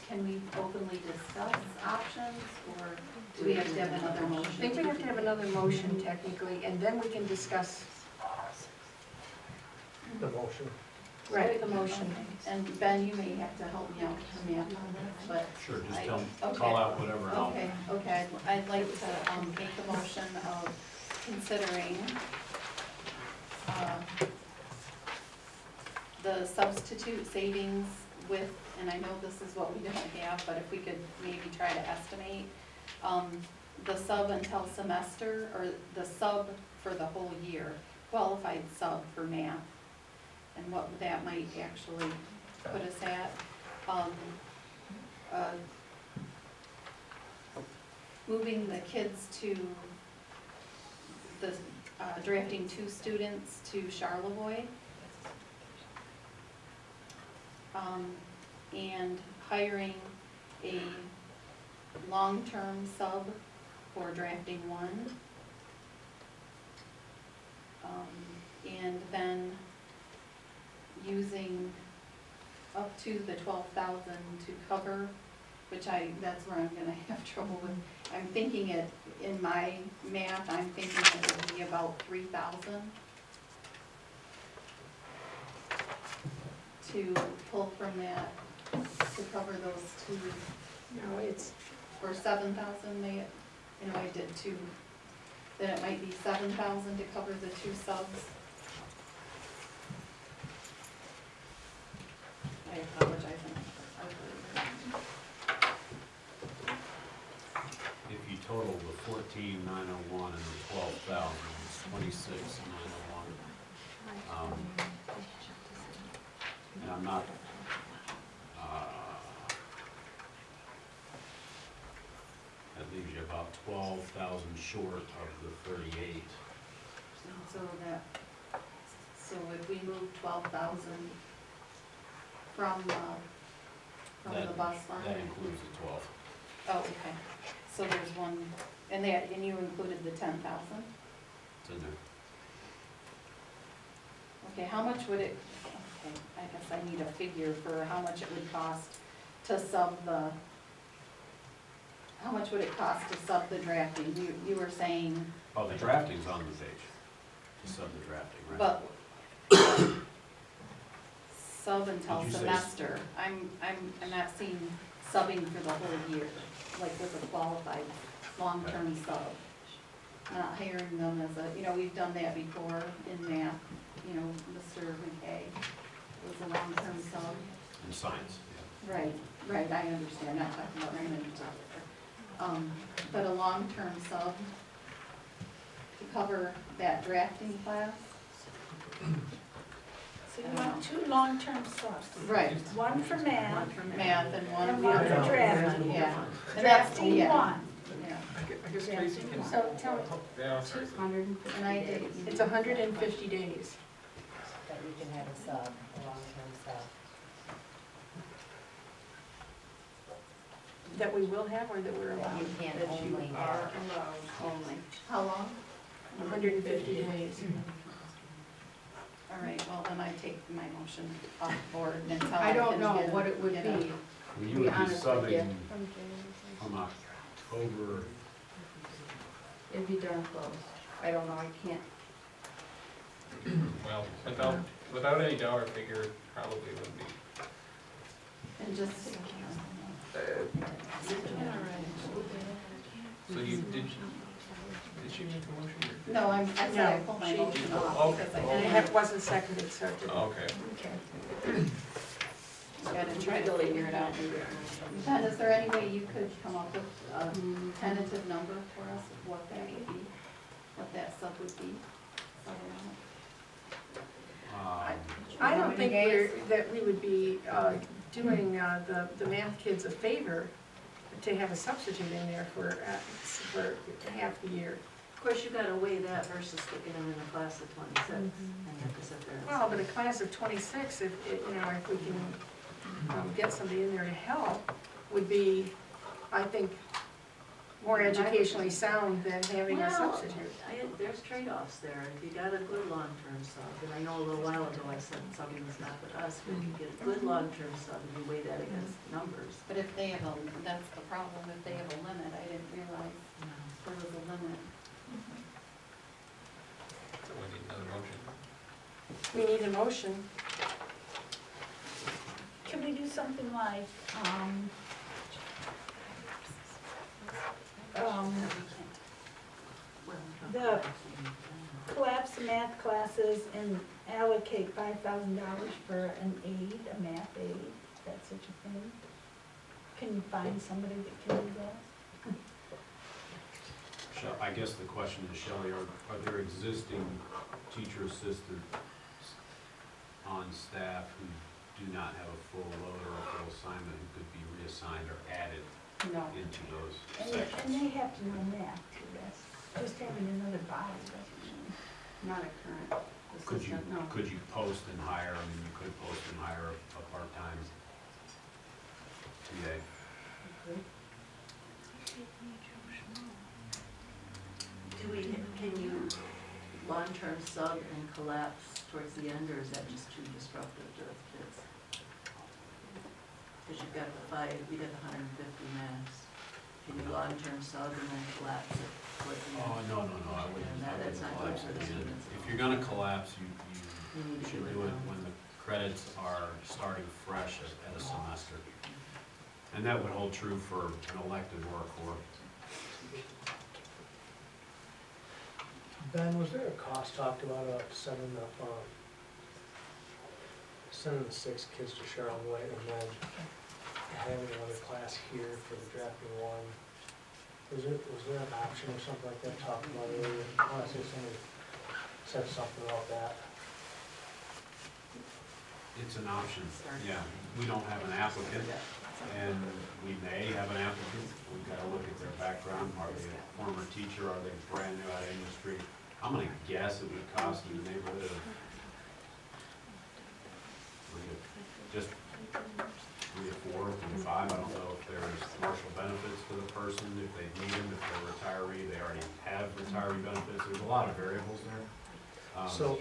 Can we openly discuss options, or do we have to have another motion? I think we have to have another motion technically, and then we can discuss, The motion. right, the motion. And Ben, you may have to help me out with the math on this, but. Sure, just I- call okay. out whatever help. Okay, I'd like to, make a motion of considering, the substitute savings with, and I know this is what we don't have, but if we could maybe try to estimate, the sub until semester, or the sub for the whole year, qualified sub for math, and what that might actually put us at. Moving the kids to the, drafting 2 students to Charlevoix. And hiring a long-term sub for drafting one. And then using up to the 12,000 to cover, which that's where I'm gonna have trouble with. I'm thinking it, in my math, I'm thinking it would be about 3,000 to pull from that to cover those two, No, it's, or 7,000, I did two. Then it might be 7,000 to cover the two subs. I apologize. If you total the 14,901 and the 12,000, it's 26,901. And I'm not, that leaves you about 12,000 short of the 38. So if we move 12,000 from the bus fund. That includes the 12. Oh, okay. So there's one, and you included the 10,000? It's in there. Okay, how much would it, okay, I guess I need a figure for how much it would cost to sub how much would it cost to sub the drafting? You were saying, Oh, the drafting's on the page. To sub the drafting, right? but sub until Did you say semester. I'm not seeing subbing for the whole year, like with a qualified long-term sub. Not hiring them as a, we've done that before in math, Mr. McKay was a long-term sub. In science, yeah. Right, I understand, not talking about Raymond. But a long-term sub to cover that drafting class. So you want two long-term subs? Right. One for math, Math and one. and one for drafting. Yeah. And that's, Drafting yeah. one. Yeah. I guess Tracy can. so tell me, Yeah, sorry. And I did. it's 150 days. That you can have a sub, a long-term sub. That we will have or that we're That allowed? you can That you only are have. allowed. Only. How long? 150 days. All right, well, then I take my motion off board until I don't can know get what it would get be. a- Well, To you be would be honest with you. subbing from October, It'd be darn close. I don't know, I can't. Well, without any dollar figure, it probably wouldn't be. And just, So did she make a motion? no, I said I No, pulled my she motion didn't. off Okay. because I And didn't. it wasn't seconded, so it didn't. Okay. Okay. Gotta try to figure it out. Ben, is there any way you could come up with a tentative number for us of what that would be? What that sub would be? I don't think that we would be doing the math kids a favor to have a substitute in there for half the year. Of course, you gotta weigh that versus sticking them in a class of 26, and you have to sit there and. Well, but a class of 26, if we can get somebody in there to help, would be, I think, more educationally sound than having a Well, substitute. There's trade-offs there. If you got a good long-term sub, and I know a little while ago I said subbing is not with us, but if you get a good long-term sub and you weigh that against numbers. But if they have that's the problem, if they have a limit, I didn't realize there was a limit. So we need another motion. We need a motion. Can we do something like, the collapse the math classes and allocate $5,000 for an aide, a math aide, that's such a thing? Can you find somebody that can do that? I guess the question is, Shelley, are there existing teacher assistants on staff who do not have a full load or a full assignment who could be reassigned or added No. into those And sections? they have to know math too, that's, just having another body doesn't mean. Not a current Could you, assistant, no. could you post and hire, you could post and hire a part-time TA. Can you long-term sub and collapse towards the end, or is that just too disruptive to the kids? Because you've got you got the 150 max. Can you long-term sub and then collapse it towards the end? Oh, no, I wouldn't, Yeah, that's not good collapse for at the the end. students. If you're gonna collapse, you You need to should do do it now. when the credits are starting fresh at a semester. And that would hold true for an elective or a core. Ben, was there a cost talked about sending the 6 kids to Charlotte and then having another class here for the drafting one? Was there an option or something like that talked about earlier? I want to say somebody said something about that. It's an option, yeah. We don't have an applicant, and we may have an applicant. We've got to look at their background. Are they a former teacher? Are they brand new out of industry? I'm gonna guess it would cost in the neighborhood of just 3 or 4, maybe 5. I don't know if there's commercial benefits to the person, if they need them, if they're a retiree, they already have retiree benefits. There's a lot of variables there. So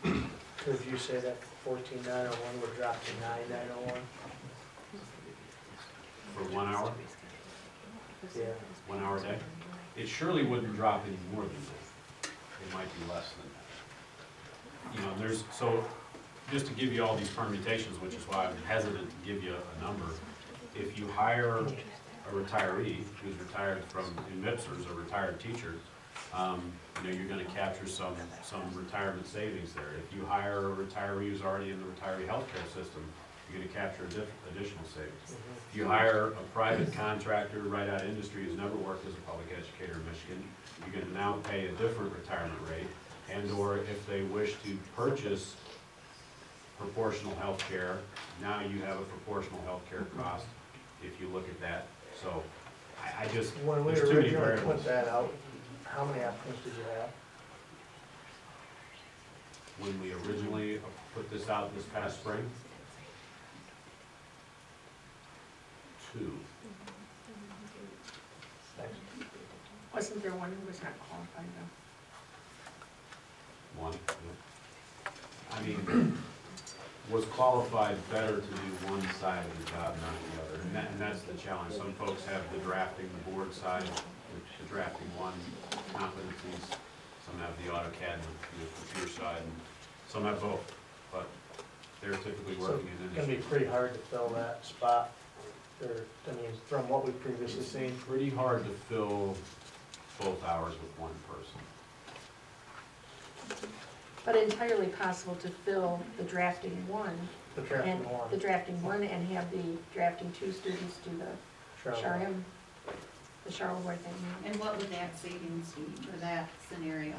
could you say that 14,901 would drop to 9,901? For 1 hour, Yeah. 1 hour a day, it surely wouldn't drop any more than that. It might be less than that. You know, just to give you all these permutations, which is why I'm hesitant to give you a number, if you hire a retiree who's retired in MIPS, a retired teacher, you know, you're gonna capture some retirement savings there. If you hire a retiree who's already in the retiree healthcare system, you're gonna capture additional savings. If you hire a private contractor right out of industry who's never worked as a public educator in Michigan, you're gonna now pay a different retirement rate, and/or if they wish to purchase proportional health care, now you have a proportional health care cost, if you look at that. So, I just, When we there's too many originally variables. put that out, how many applicants did you have? When we originally put this out this past spring, 2. Wasn't there one who was not qualified though? 1, yeah. I mean, was qualified better to do one side of the job, not the other. And that's the challenge. Some folks have the drafting, the board side, the drafting one competencies. Some have the AutoCAD, the computer side, and some have both. But they're typically So working in it's gonna be industry. pretty hard to fill that spot, or, I mean, from what we've previously It's seen. pretty hard to fill both hours with one person. But entirely possible to fill the drafting one The drafting and one. the drafting one and have the drafting 2 students do the Charlotte. the Charlevoix thing. And what would that savings be for that scenario?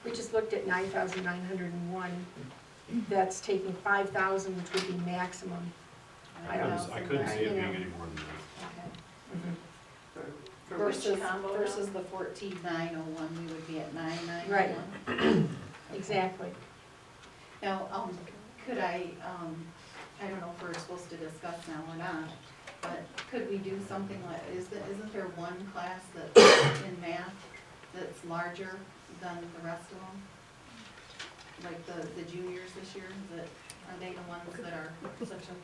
We just looked at 9,901. That's taking 5,000, which would be maximum. I couldn't see it You know. being any more than that. Okay. For which Versus, combo now? versus the 14,901, we would be at 9,901? Right. Exactly. Now, could I don't know if we're supposed to discuss now or not, but could we do something like, isn't there one class that's in math that's larger than the rest of them? Like the juniors this year, are they the ones that are such a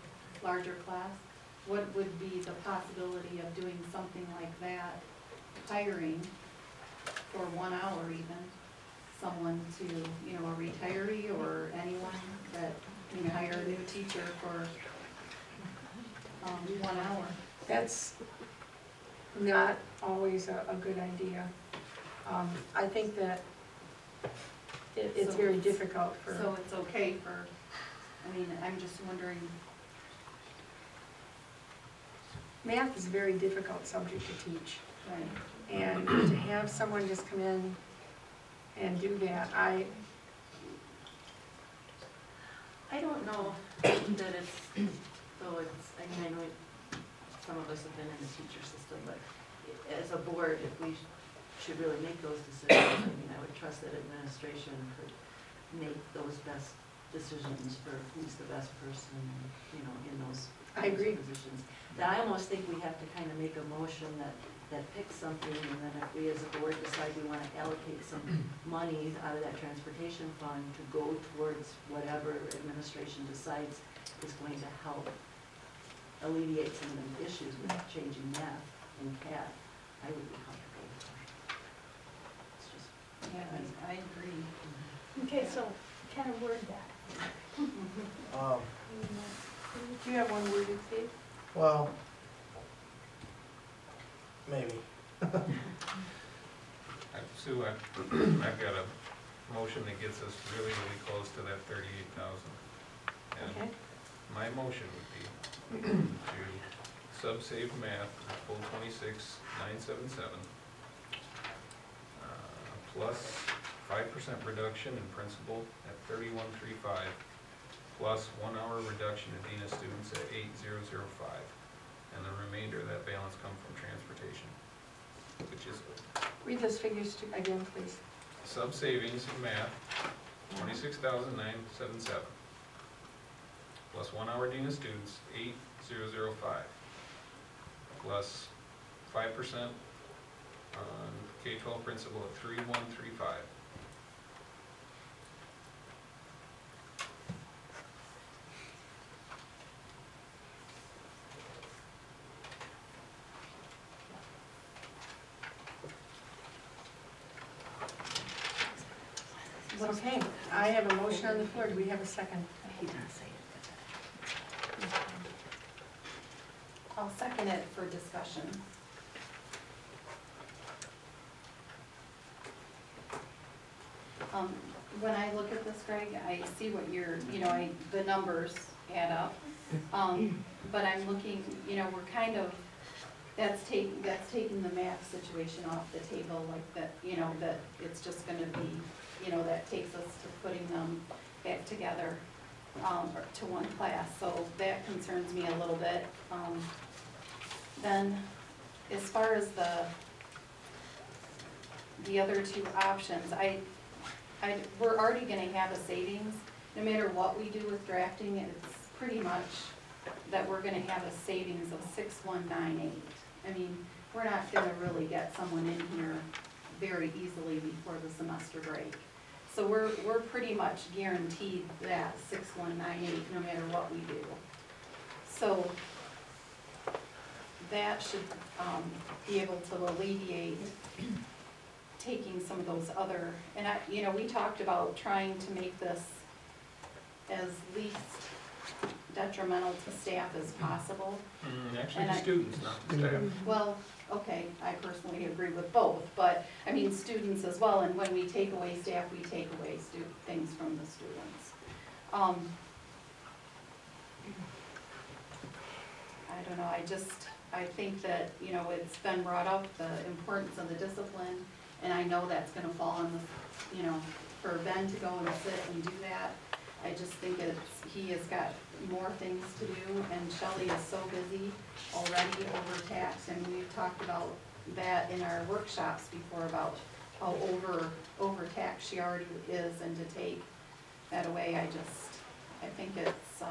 larger class? What would be the possibility of doing something like that, hiring for 1 hour even, someone to, you know, a retiree or anyone that, you know, hire a new teacher for 1 hour? That's not always a good idea. I think that it's So- very difficult for. So it's okay for, I mean, I'm just wondering, Math is a very difficult subject to teach, right, and to have someone just come in and do that, I don't know that it's, though it's, I mean, I know some of us have been in the teacher system, but as a board, if we should really make those decisions, I mean, I would trust that administration could make those best decisions for who's the best person, you know, in those I agree. positions. That I almost think we have to kind of make a motion that picks something, and then if we as a board decide we want to allocate some money out of that transportation fund to go towards whatever administration decides is going to help alleviate some of the issues with changing math and CAT, I would be comfortable with that. It's just, Yeah, I agree. Okay, so kind of word that. Do you have one worded, Steve? Well, maybe. Sue, I've got a motion that gets us really, really close to that 38,000. Okay. And my motion would be to sub-save math, full 26,977, plus 5% reduction in principal at 3135, plus 1 hour reduction in Dina students at 8005, and the remainder of that balance come from transportation, which is Read those figures again, please. sub-savings in math, 26,977, plus 1 hour Dina students, 8005, plus 5% on K-12 principal at 3135. Okay, I have a motion on the floor. Do we have a second? he didn't say it, I'll second it for discussion. When I look at this, Greg, I see what you're, the numbers add up. But I'm looking, we're kind of, that's taking the math situation off the table, like that, that it's just gonna be, that takes us to putting them back together, or to one class, so that concerns me a little bit. Then, as far as the other two options, we're already gonna have a savings, no matter what we do with drafting, it's pretty much that we're gonna have a savings of 6198. I mean, we're not gonna really get someone in here very easily before the semester break. So we're pretty much guaranteed that 6198 no matter what we do. So that should be able to alleviate taking some of those other, and we talked about trying to make this as least detrimental to staff as possible. Actually, And the students, not the staff. Well, okay, I personally agree with both, but, I mean, students as well, and when we take away staff, we take away things from the students. I don't know, I think that, it's been brought up, the importance of the discipline, and I know that's gonna fall on the, for Ben to go and sit and do that. I just think he has got more things to do, and Shelley is so busy already overtaxed, and we've talked about that in our workshops before, about how overtaxed she already is, and to take that away, I think it's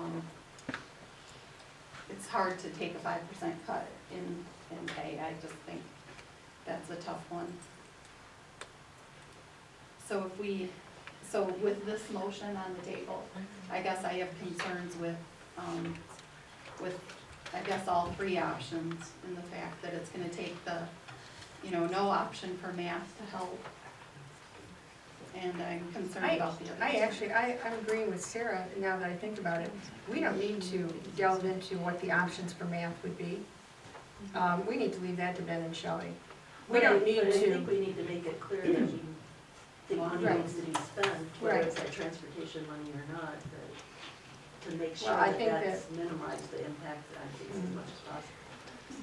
hard to take a 5% cut in pay. I just think that's a tough one. So with this motion on the table, I guess I have concerns with I guess all three options, in the fact that it's gonna take the, no option for math to help. And I'm concerned about the other. I'm agreeing with Sarah now that I think about it. We don't need to delve into what the options for math would be. We need to leave that to Ben and Shelley. We don't need But I to. think we need to make it clear that we think money Right. needs to be spent, whether Right. it's that transportation money or not, to make sure Well, I that think that's minimized the impact on kids as much as possible. So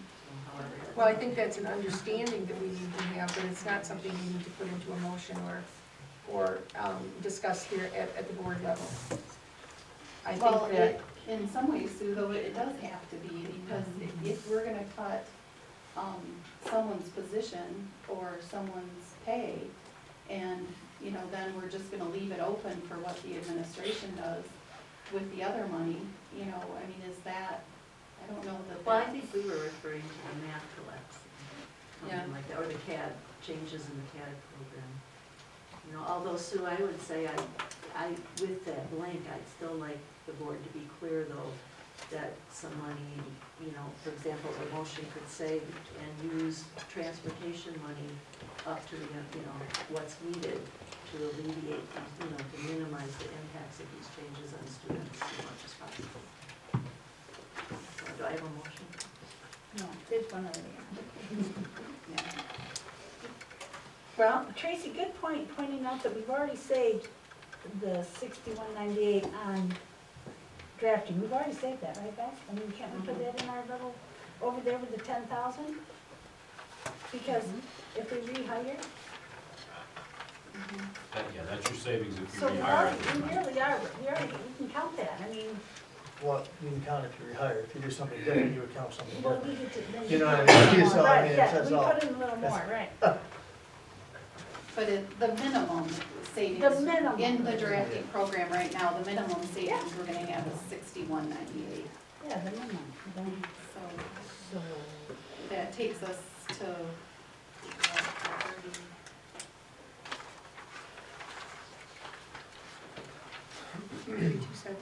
however that's- Well, I think that's an understanding that we need to have, but it's not something we need to put into a motion or discuss here at the board level. I Well, think that, in some ways, Sue, though, it does have to be, because if we're gonna cut, someone's position or someone's pay, and you know, then we're just gonna leave it open for what the administration does with the other money, you know, I mean, is that, I don't know that Well, I that's. think we were referring to the math collapse, something like that, or the CAD, changes in the CAD program. You know, although Sue, I would say with that blank, I'd still like the board to be clear though, that some money, you know, for example, the motion could say and use transportation money up to the, you know, what's needed to alleviate, you know, to minimize the impacts of these changes on students as much as possible. So do I have a motion? No, there's one over there. Yeah. Well, Tracy, good point, pointing out that we've already saved the 6198 on drafting. We've already saved that, right, Beth? I mean, can't we put that in our little, over there with the 10,000? Because if we rehire, Yeah, that's your savings if you so we rehire. really are, we can count that. I mean, Well, you can count if you rehire. If you do something different, you would count something we'll different. need to, then You know put what I a mean? little So, more. I Right, mean, yeah, that's we all. put in a little more, right. But the minimum savings. The minimum. In the drafting program right now, the minimum savings we're gonna have is 6198. Yeah, the minimum. Then- So that takes us to, 327.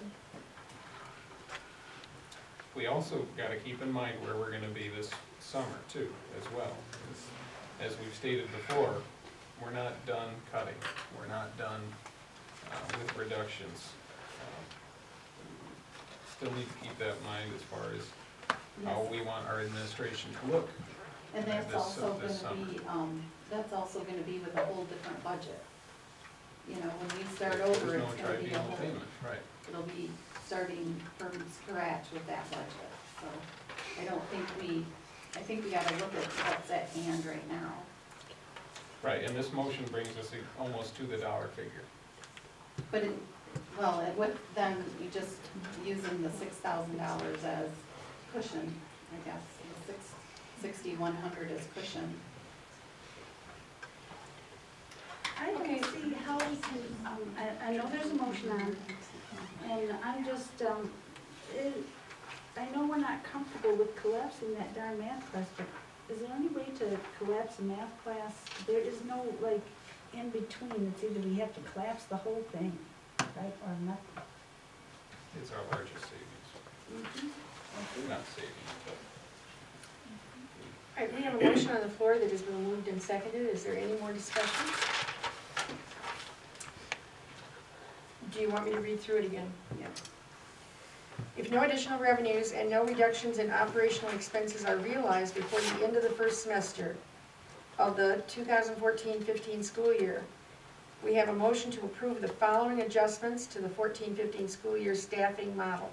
We also gotta keep in mind where we're gonna be this summer too, as well. As we've stated before, we're not done cutting, we're not done with reductions. Still need to keep that in mind as far as how we want our administration to look. and that's This- also this gonna be, that's also gonna be with a whole different budget. You know, when we start over, There's no it's gonna be a tribunal whole, payment, right. it'll be starting from scratch with that budget. So I think we gotta look at what's at hand right now. Right, and this motion brings us almost to the dollar figure. But with them, you just using the $6,000 as cushion, I guess, the 6,100 as cushion. I don't see how we can, I know there's a motion on, and I'm just, I know we're not comfortable with collapsing that darn math class, but is there any way to collapse a math class? There is no, like, in between, it's either we have to collapse the whole thing, right, or nothing. It's our largest savings, not savings, but. All right, we have a motion on the floor that has been moved and seconded. Is there any more discussion? Do you want me to read through it again? Yeah. If no additional revenues and no reductions in operational expenses are realized before the end of the first semester of the 2014-15 school year, we have a motion to approve the following adjustments to the 14-15 school year staffing model.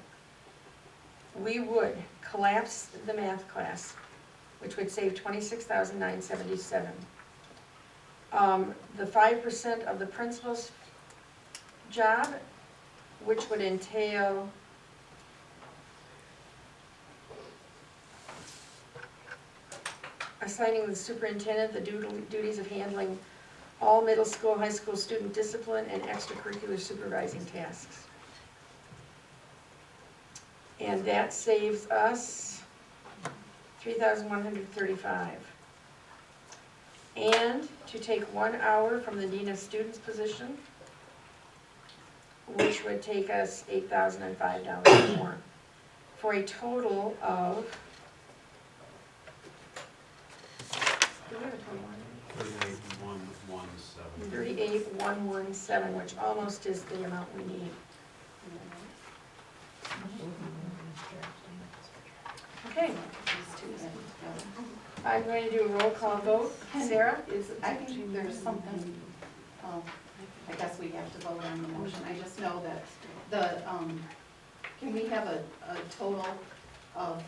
We would collapse the math class, which would save $26,977. The 5% of the principal's job, which would entail assigning the superintendent the duties of handling all middle school, high school student discipline and extracurricular supervising tasks. And that saves us $3,135. And to take 1 hour from the dean of students position, which would take us $8,005 more, for a total of, do we have a total on it? 38,117. 38,117, which almost is the amount we need. Okay, I'm going to do a roll call vote. Sarah? I think there's something, I guess we have to vote on the motion. I just know that can we have a total of,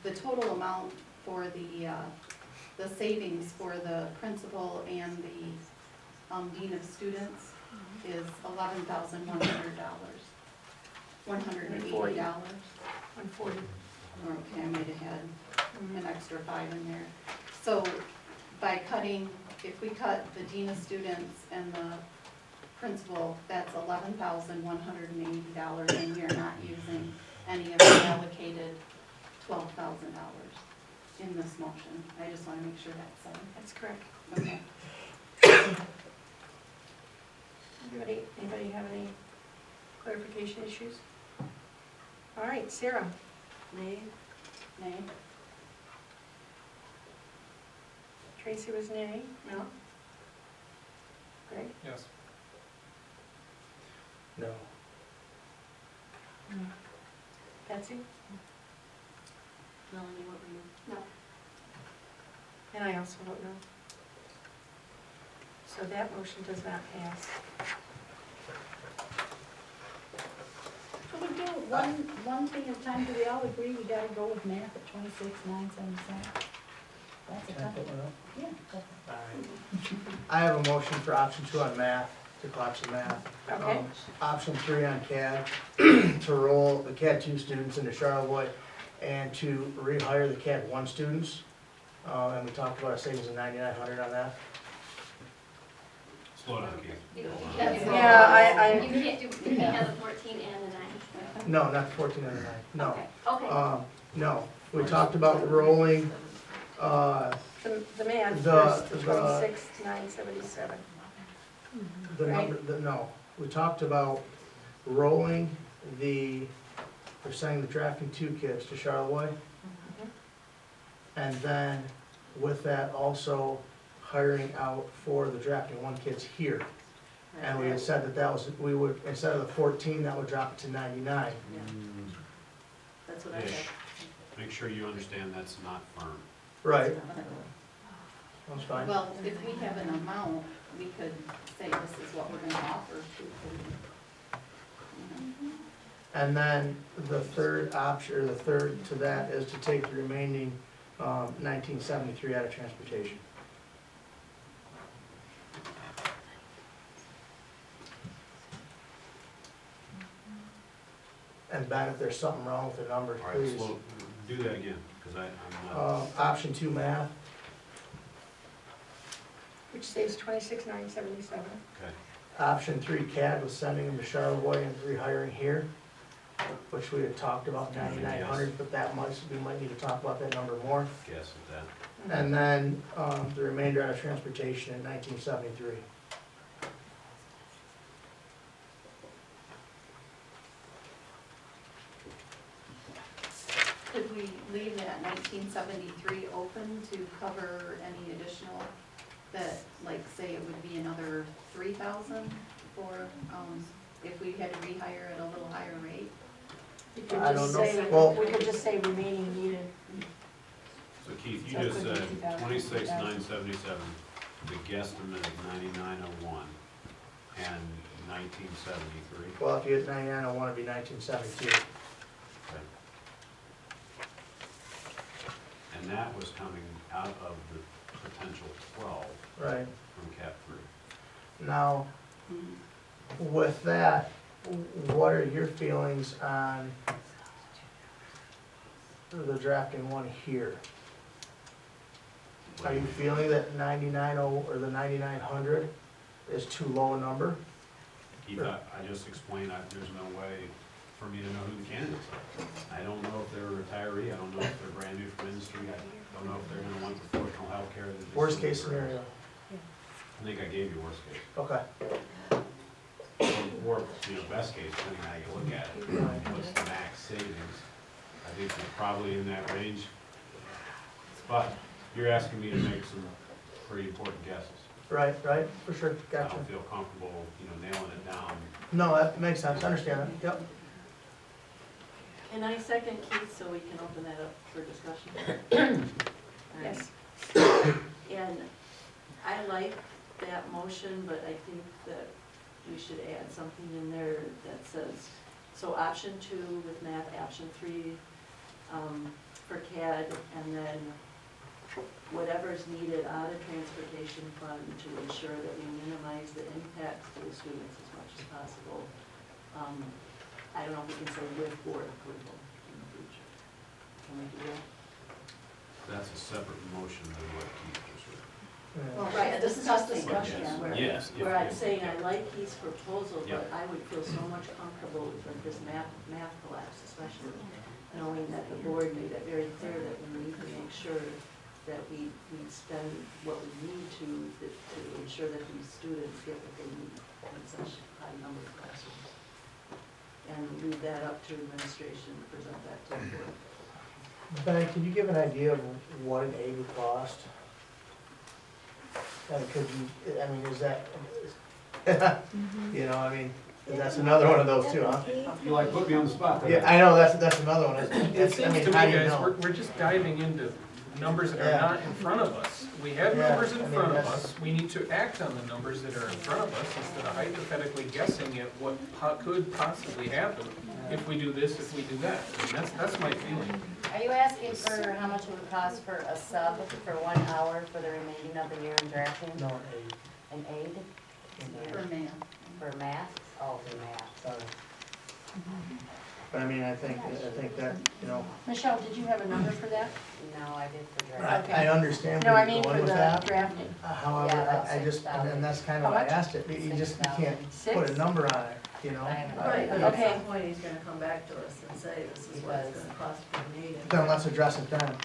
the total amount for the savings for the principal and the dean of students is $11,100, $180. 140. Okay, I might have had an extra 5 in there. So by cutting, if we cut the dean of students and the principal, that's $11,180, and you're not using any of the allocated $12,000 in this motion. I just wanna make sure that's said. That's correct. Okay. Anybody have any clarification issues? All right, Sarah? Nay? Nay? Tracy was nay? No? Greg? Yes. No. Betsy? Melanie, what were you? No. And I also vote no. So that motion does not pass. Could we do one thing at a time? Do we all agree we gotta go with math at 26,977? That's a Can I tough put one. one up? Yeah, go All right. I have a motion for option 2 on math, to collapse the math. Okay. Option 3 on CAD, to roll the CAD 2 students into Charlevoix and to rehire the CAD 1 students. And we talked about a savings of $9,900 on that. Slow down, Keith. Yeah, You can't do, you can't have the 14 and the 9. No, not 14 and 9, no. Okay. No, we talked about rolling, the math The- first, the- 26,977. the number, no. We talked about rolling we're sending the drafting 2 kids to Charlevoix. And then with that also hiring out for the drafting 1 kids here. And we had said that was, we would, instead of the 14, that would drop it to 99. That's what I Ish. said. Make sure you understand that's not firm. Right, that's fine. Well, if we have an amount, we could say this is what we're gonna offer to. And then the third option, or the third to that is to take the remaining 1973 out of transportation. And Ben, if there's something wrong with the numbers, All right, please. slow, do that again, because I'm not, Option 2 math, Which saves 26,977. okay. option 3 CAD was sending them to Charlevoix and rehiring here, which we had talked about 9,900, but that much, we might need to talk about that number more. Guess at that. And then the remainder out of transportation in 1973. Could we leave that 1973 open to cover any additional, that, like, say it would be another 3,000 for, if we had to rehire at a little higher rate? You could I just don't know. say, Well- we could just say remaining needed. So Keith, you So it just could be said 2,000, 26,977, the guesstimate of 9,901, and 1973. Well, if you hit 9901, it'd be 1972. Okay. And that was coming out of the potential 12 Right. from Cap 3. Now, with that, what are your feelings on the drafting 1 here? Are you feeling that 99 or the 9,900 is too low a number? Keith, I just explained, there's no way for me to know who the candidates are. I don't know if they're a retiree, I don't know if they're brand new from industry, I don't know if they're gonna want professional healthcare. Worst case scenario. I think I gave you worst case. Okay. Or, best case, depending how you look at it. What's the max savings? I think it's probably in that range. But you're asking me to make some pretty important guesses. Right, for sure, I gotcha. don't feel comfortable, nailing it down. No, that makes sense, I understand that, yep. And I second Keith, so we can open that up for discussion. Yes. And I like that motion, but I think that we should add something in there that says, so option 2 with math, option 3 for CAD, and then whatever's needed out of transportation fund to ensure that we minimize the impacts to the students as much as possible. I don't know if we can say with board approval in the future. Can we do that? That's a separate motion than what Keith just read. Well, right, this is just discussion Yes. where, Yes, if- where I'm if- saying I like Keith's proposal, Yeah. but I would feel so much comfortable with like this math class especially, knowing that the board made it very clear that we need to make sure that we spend what we need to ensure that these students get what they need in such high number of classrooms. And leave that up to administration to present that to the board. Ben, can you give an idea of what an aid would cost? And could you, I mean, is that, you know, I mean, that's another one of those too, huh? You like put me on the spot there. Yeah, I know, that's another one. It It's- I seems mean, to me, how do you guys, know? we're just diving into numbers that Yeah. are not in front of us. We have Yeah, numbers I in mean, front of that's- us, we need to act on the numbers that are in front of us instead of hypothetically guessing at what could possibly happen if we do this, if we do that. I mean, that's my feeling. Are you asking for how much it would cost for a sub for 1 hour for the remaining of the year in drafting? No, an aid, An aid For math. for math? Oh, for math. sorry. But I mean, I think that, you know, Michelle, did you have a number for that? No, I did for I, drafting. I understand No, where I you're mean for going with the that. drafting. However, Yeah, about I just, and that's kind How of why I much? asked it, you just, you can't Six? put a number on it, you know? I haven't- Right, but Okay. at some point, he's gonna come back to us and say, this is what it's gonna cost for me. Then let's address it then.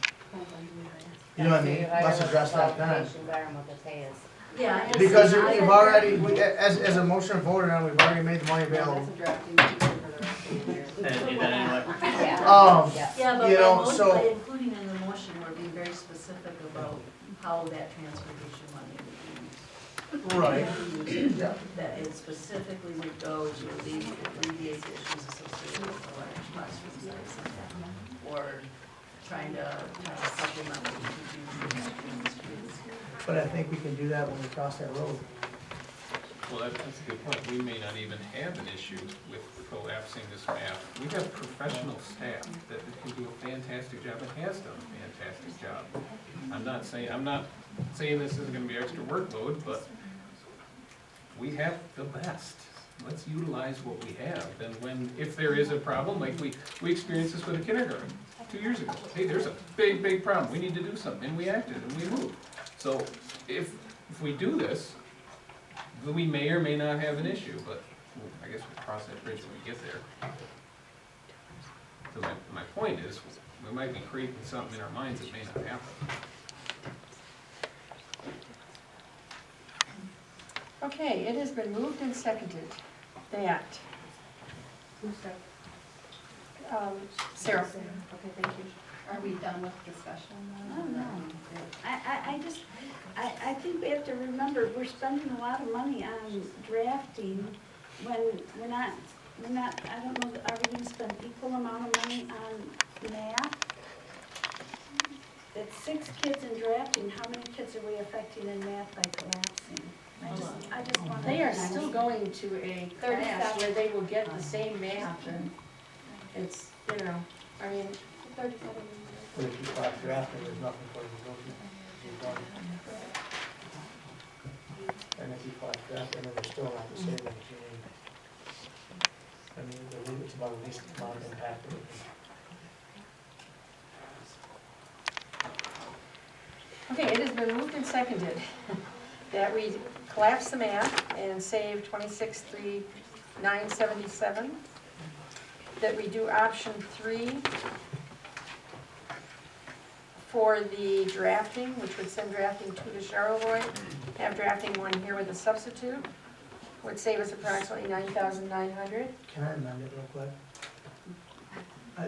You know what I mean? Let's address that then. Qualification, Byron, what the pay is. Yeah. I Because understand. you've already, as a motion voted on, we've already made the money available. That's a drafting teacher for the rest of the year. Yeah. Yeah. Yeah, but You by know, motion, so- by including in the motion, we're being very specific about how that transportation money would be Right. used. Yeah. That it specifically would go to alleviate the issues associated with the large classroom sizes. Or trying to supplement what we could use in the students. But I think we can do that when we cross that road. Well, that's a good point. We may not even have an issue with collapsing this map. We have professional staff that can do a fantastic job and has done a fantastic job. I'm not saying this is gonna be extra workload, but we have the best. Let's utilize what we have. And if there is a problem, like we experienced this with the kindergarten 2 years ago. Hey, there's a big problem. We need to do something. And we acted and we moved. So if we do this, we may or may not have an issue, but I guess we'll cross that bridge when we get there. So my point is, we might be creating something in our minds that may not happen. Okay, it has been moved and seconded that. Sarah. Okay, thank you. Are we done with discussion I then? don't know. I think we have to remember, we're spending a lot of money on drafting when we're not, I don't know, are we gonna spend equal amount of money on math? It's 6 kids in drafting, how many kids are we affecting in math by collapsing? I just want. They are still going to a class 37. where they will get the same math and it's, you know, I mean, 37. But if you start drafting, there's nothing for you to go to. You're done. And if you start drafting, then you're still not the savings you need. I mean, it's about the least amount of impact. that it can- okay, it has been moved and seconded that we collapse the math and save 26,977. That we do option 3 for the drafting, which would send drafting 2 to Charleroi, have drafting 1 here with a substitute, would save us approximately 9,900. Can I amend it real quick?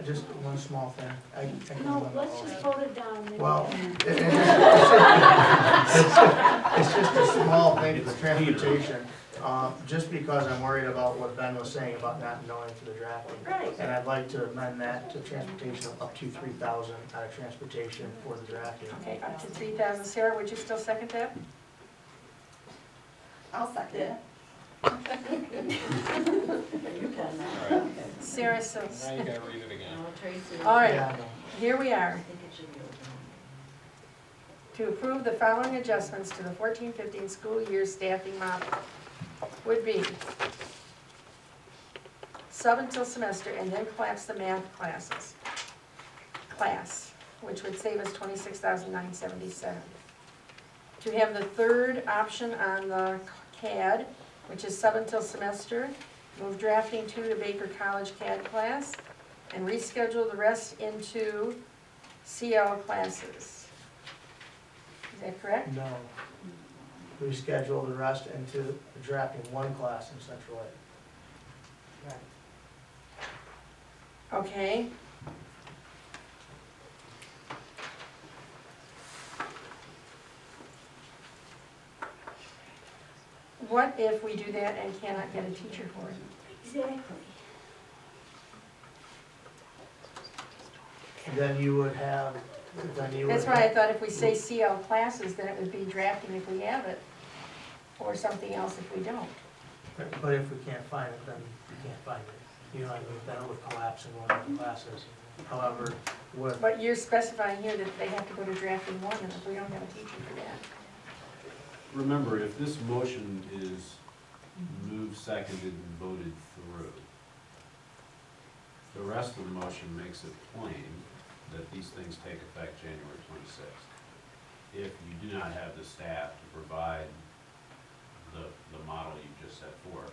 Just one small thing. I can No, amend let's all just that. vote it down. Well, it's just a small thing for transportation, just because I'm worried about what Ben was saying about not knowing for the drafting. Right. And I'd like to amend that to transportation of up to 3,000 out of transportation for the drafting. Okay, up to 3,000. Sarah, would you still second that? I'll second it. You can now. Sarah says, Now you gotta read it again. No, Tracy. all right, Yeah, I know. here we are. I think it should be open. To approve the following adjustments to the 14-15 school year staffing model would be sub until semester and then collapse the math class, which would save us 26,977. to have the third option on the CAD, which is sub until semester, move drafting to the Baker College CAD class, and reschedule the rest into CL classes. Is that correct? No. We schedule the rest into the drafting one class in Central Aid. Okay. What if we do that and cannot get a teacher for it? Exactly. Then you would have, That's why I thought if we say CL classes, then it would be drafting if we have it, or something else if we don't. But if we can't find it, then we can't find it. You know, I mean, then it would collapse in one of the classes. However, with, But you're specifying here that they have to go to drafting one, and if we don't have a teacher for that. Remember, if this motion is moved, seconded, and voted through, the rest of the motion makes it plain that these things take effect January 26th. If you do not have the staff to provide the model you just set forth,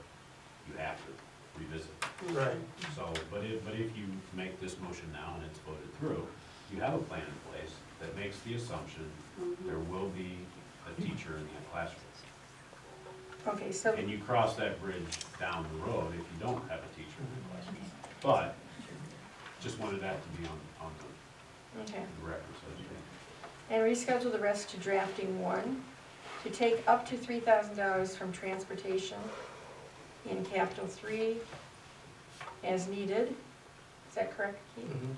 you have to revisit. right, So, but if you make this motion now and it's voted through, you have a plan in place that makes the assumption there will be a teacher in that classroom. Okay, so, And you cross that bridge down the road if you don't have a teacher in the classroom. But, just wanted that to be on okay. the record, so to speak. And reschedule the rest to drafting one, to take up to $3,000 from transportation in capital 3 as needed. Is that correct, Keith? mhm.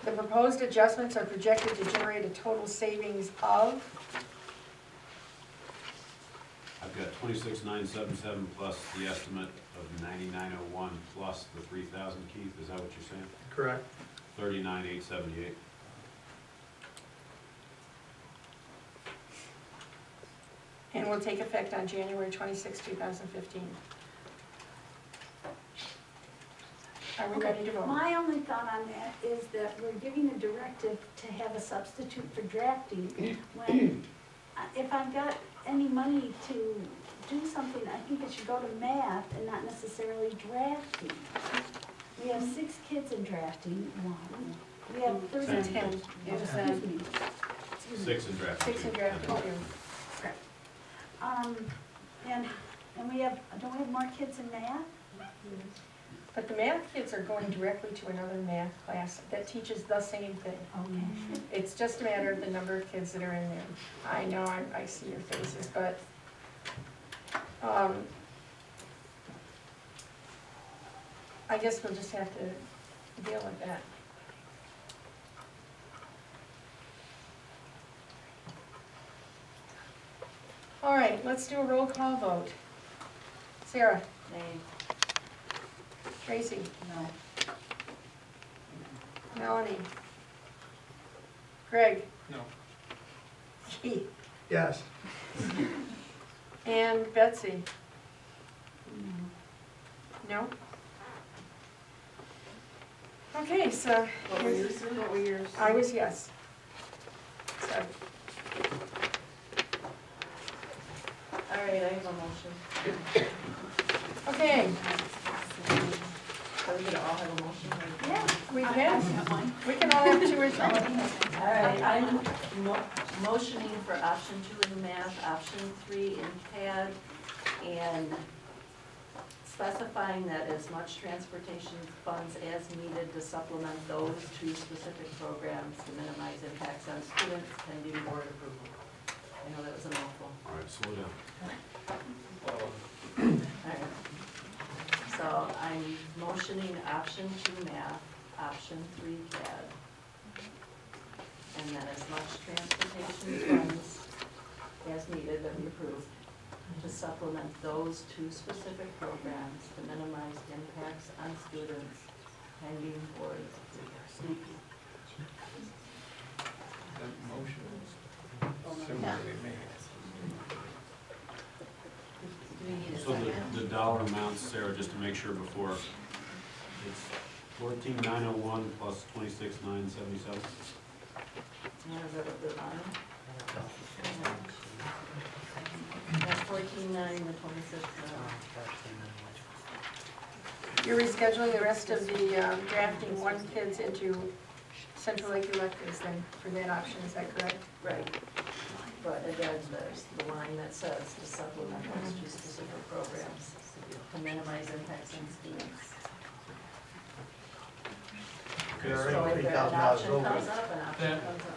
The proposed adjustments are projected to generate a total savings of, I've got 26,977 plus the estimate of 9901 plus the 3,000, Keith, is that what you're saying? Correct. 39,878. and will take effect on January 26, 2015. Are we ready to vote? My only thought on that is that we're giving a directive to have a substitute for drafting, when, if I've got any money to do something, I think it should go to math and not necessarily drafting. We have 6 kids in drafting, one, we have 13. 10. Excuse me. Excuse me. 6 in draft. 6 in drafting two. And we have, don't we have more kids in math? But the math kids are going directly to another math class that teaches the same thing. Okay. It's just a matter of the number of kids that are in there. I know, I see your faces, but, I guess we'll just have to deal with that. All right, let's do a roll call vote. Sarah? Nay. Tracy? No. Melanie? Greg? No. Keith? Yes. And Betsy? No? Okay, so, What were yours, Sue? What were yours? I was yes. So, All right, I have a motion. okay, Are we gonna all have a motion? or- Yeah. we I can, have one. we can all have 2 or 3. All right, I'm motioning for option 2 in math, option 3 in CAD, and specifying that as much transportation funds as needed to supplement those 2 specific programs to minimize impacts on students pending board approval. I know that was a mouthful. All right, slow down. Alright. So I'm motioning option 2 math, option 3 CAD. And then as much transportation funds as needed that we approved to supplement those 2 specific programs to minimize impacts on students pending board approval. That motion is similarly made. Do we need a So second? the dollar amounts, Sarah, just to make sure before, it's 14,901 plus 26,977. Yeah, is that what the line? That's 14/9, the 26th. You're rescheduling the rest of the drafting one kids into Central Lake electives then, for that option, is that correct? Right. But again, there's the line that says to supplement those two specific programs to minimize impacts on students. Okay, There So ain't if an $3,000 option over. comes up, an option That- comes up.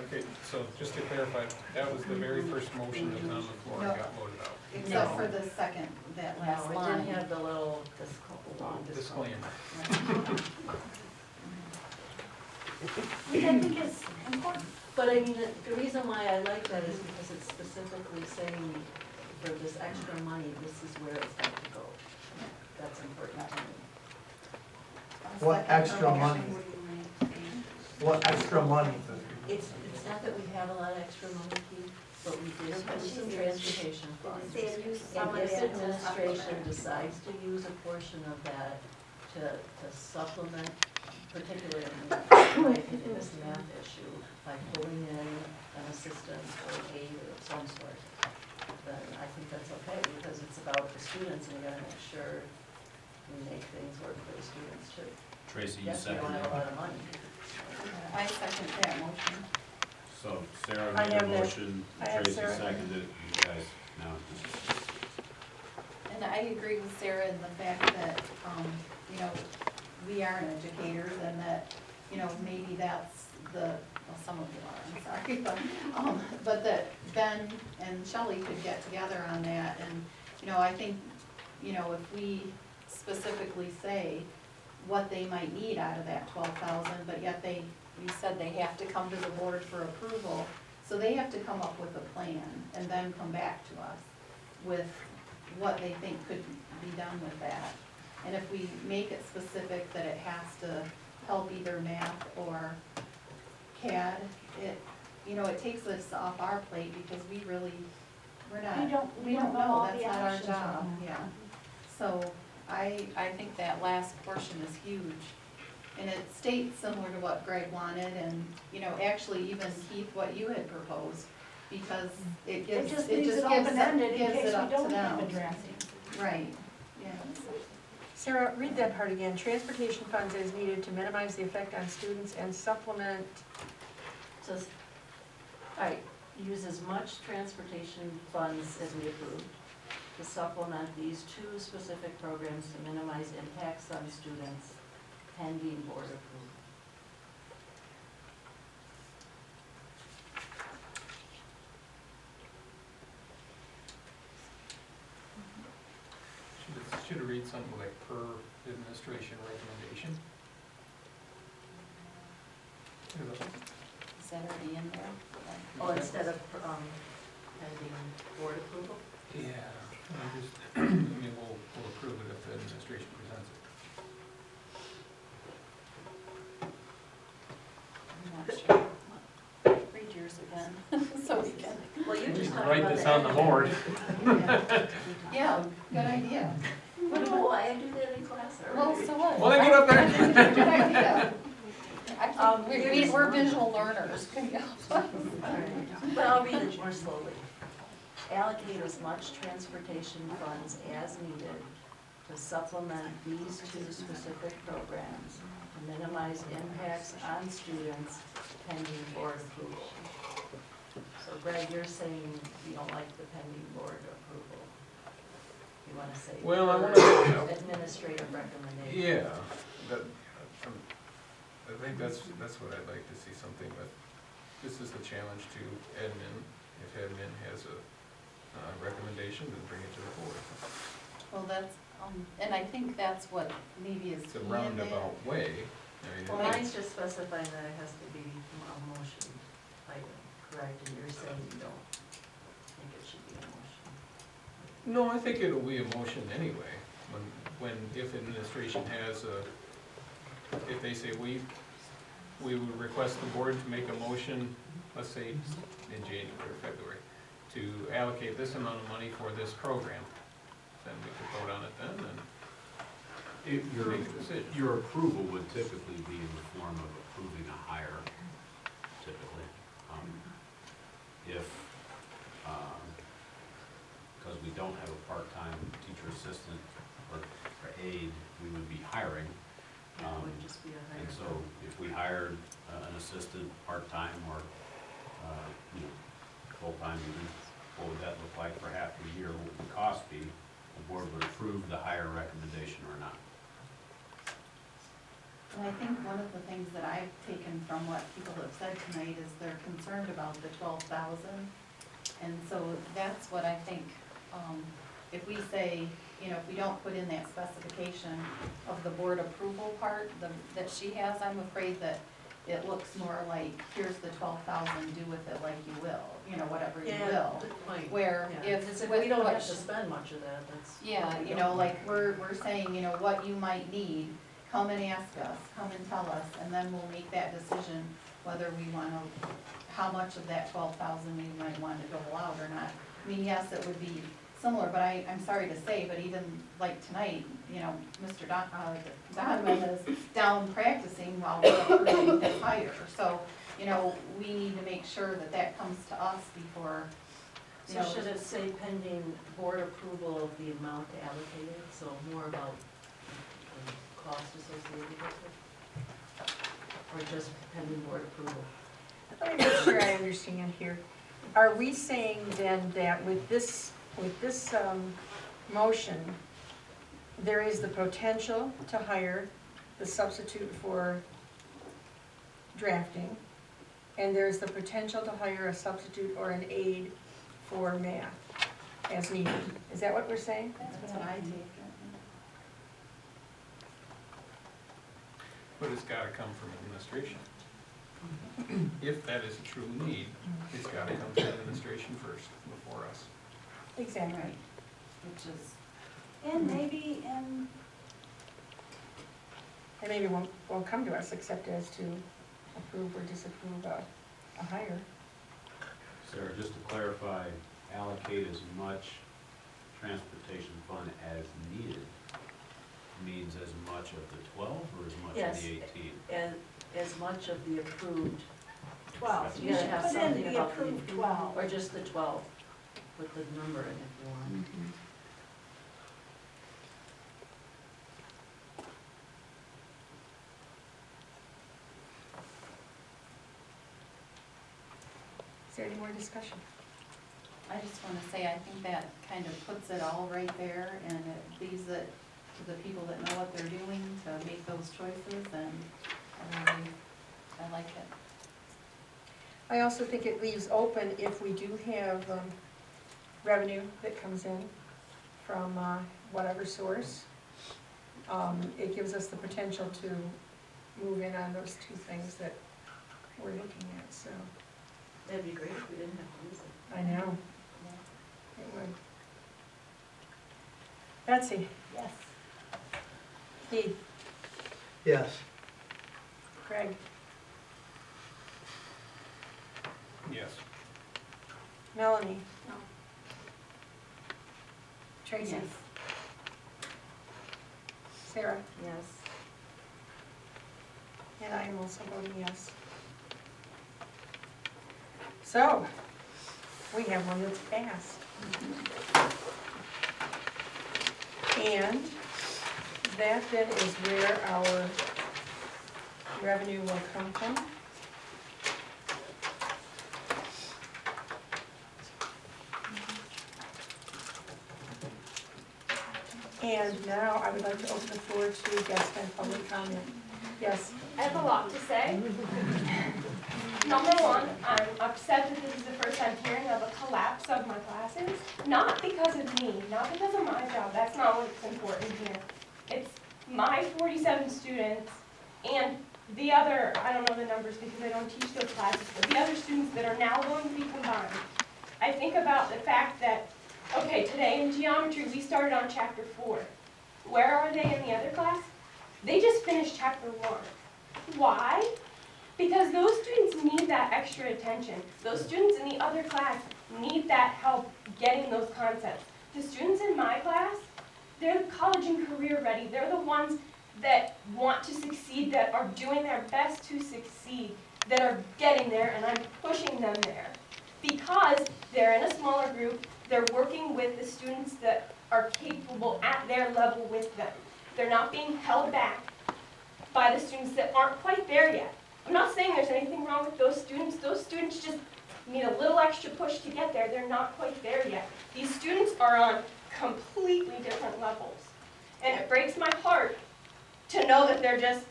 Okay, so just to clarify, that was the very first motion that was on the floor and No. got voted out. Except No. for the second, that last No, it line. didn't have the little long Disclaimer. Which I think is important. But I mean, the reason why I like that is because it's specifically saying for this extra money, this is where it's going to go. That's important to me. A What second extra money? promotion. What extra money? It's not that we have a lot of extra money, Keith, but we did put some transportation funds. And if administration decides to use a portion of that to supplement, particularly in my opinion, this math issue, by pulling in an assistant or aid of some sort, then I think that's okay, because it's about the students, and we gotta make sure we make things work for the students too. Tracy, you Yes, we don't seconded have a lot it. of money. I second that motion. So Sarah I made have a that. motion, I have Tracy Sarah. seconded it, you guys now just. And I agree with Sarah in the fact that, you know, we aren't educators and that, you know, maybe that's well, some of you are, I'm sorry, but that Ben and Shelley could get together on that, and, you know, I think, you know, if we specifically say what they might need out of that 12,000, but yet you said they have to come to the board for approval, so they have to come up with a plan and then come back to us with what they think could be done with that. And if we make it specific that it has to help either math or CAD, it takes us off our plate because we don't know, all that's the not our options job, right now. yeah. So I think that last portion is huge. And it states similar to what Greg wanted and, you know, actually even Keith, what you had proposed, because it It gives, just it leaves just it gives, open-ended in gives case it we up to don't have a them. drafting. Right, yeah. Sarah, read that part again. Transportation funds as needed to minimize the effect on students and supplement. So, use as much transportation funds as we approved to supplement these two specific programs to minimize impacts on students pending board approval. Should have read something like per administration recommendation. Is that already in there? Oh, instead of, pending board approval? Yeah. I mean, we'll approve it if the administration presents it. I'm not sure. Read yours again, so we can. Well, you just talked Write about this the on the admin. board. Yeah, good idea. No, I do that in class Well, already. so what? Well, then get up there. I think it's a good idea. Um, We're visual learners. But I'll read it more slowly. Allocate as much transportation funds as needed to supplement these two specific programs to minimize impacts on students pending board approval. So Greg, you're saying you don't like the pending board approval. You wanna say Well, I per wanna- administrative recommendation. Yeah, I think that's what I'd like to see something with. This is the challenge to admin. If admin has a recommendation, then bring it to the board. Well, that's, and I think that's what maybe is It's a key in there. roundabout way. I mean, Well, it's- mine's just specifying that it has to be a motion item, correct? And you're saying you don't think it should be a motion. No, I think it'll be a motion anyway, if administration has if they say we would request the board to make a motion, let's say in January or February, to allocate this amount of money for this program, then we could vote on it then and make a decision. Your approval would typically be in the form of approving a hire, typically. if, because we don't have a part-time teacher assistant or aide, we would be hiring. It would just be a higher. And so if we hired an assistant part-time or, you know, full-time even, what would that look like for half a year? What would the cost be? The board would approve the higher recommendation or not. And I think one of the things that I've taken from what people have said tonight is they're concerned about the 12,000. And so that's what I think, if we say, you know, if we don't put in that specification of the board approval part that she has, I'm afraid that it looks more like, here's the 12,000, do with it like you will, you know, whatever you will. Good point. Where Yeah, if, because with we don't what have to she- spend much of that, that's. Yeah, you know, like, we're saying, you know, what you might need, come and ask us, come and tell us, and then we'll make that decision whether we wanna, how much of that 12,000 we might want to dole out or not. I mean, yes, it would be similar, but I'm sorry to say, but even like tonight, you know, Mr. Donovan is down practicing while we're approving his hire. So, you know, we need to make sure that that comes to us before, you So know. should it say pending board approval of the amount allocated, so more about cost associated with it? Or just pending board approval? Let me make sure I understand here. Are we saying then that with this motion, there is the potential to hire the substitute for drafting, and there's the potential to hire a substitute or an aide for math as needed? Is that what we're saying? That's what I take it. But it's gotta come from administration. If that is a true need, it's gotta come from administration first, before us. Exactly. Right, which is, And maybe, and And maybe won't come to us except as to approve or disapprove a hire. Sarah, just to clarify, allocate as much transportation fund as needed means as much of the 12 or as much of Yes. the 18? As much of the approved, 12. So You you should gotta have put in something the about the approved 12. or just the 12, put the number in if you want. Is there any more discussion? I just wanna say, I think that kind of puts it all right there, and it leaves it to the people that know what they're doing to make those choices, and I like it. I also think it leaves open if we do have revenue that comes in from whatever source. It gives us the potential to move in on those two things that we're looking at, so, That'd be great if we didn't have to use it. I know, it would. Betsy? Yes. Keith? Yes. Craig? Yes. Melanie? No. Tracy? Yes. Sarah? Yes. And I am also voting yes. So, we have one that's passed. And that then is where our revenue will come from. And now I would like to open the floor to guest and public comment. Yes? I have a lot to say. Number one, I'm upset that this is the first I'm hearing of a collapse of my classes. Not because of me, not because of my job, that's not what's important here. It's my 47 students and the other, I don't know the numbers because I don't teach those classes, but the other students that are now going to be combined. I think about the fact that, okay, today in geometry we started on chapter 4. Where are they in the other class? They just finished chapter 1. Why? Because those students need that extra attention. Those students in the other class need that help getting those concepts. The students in my class, they're college and career ready. They're the ones that want to succeed, that are doing their best to succeed, that are getting there, and I'm pushing them there. because they're in a smaller group, they're working with the students that are capable at their level with them. They're not being held back by the students that aren't quite there yet. I'm not saying there's anything wrong with those students. Those students just need a little extra push to get there. They're not quite there yet. These students are on completely different levels. And it breaks my heart to know that they're just,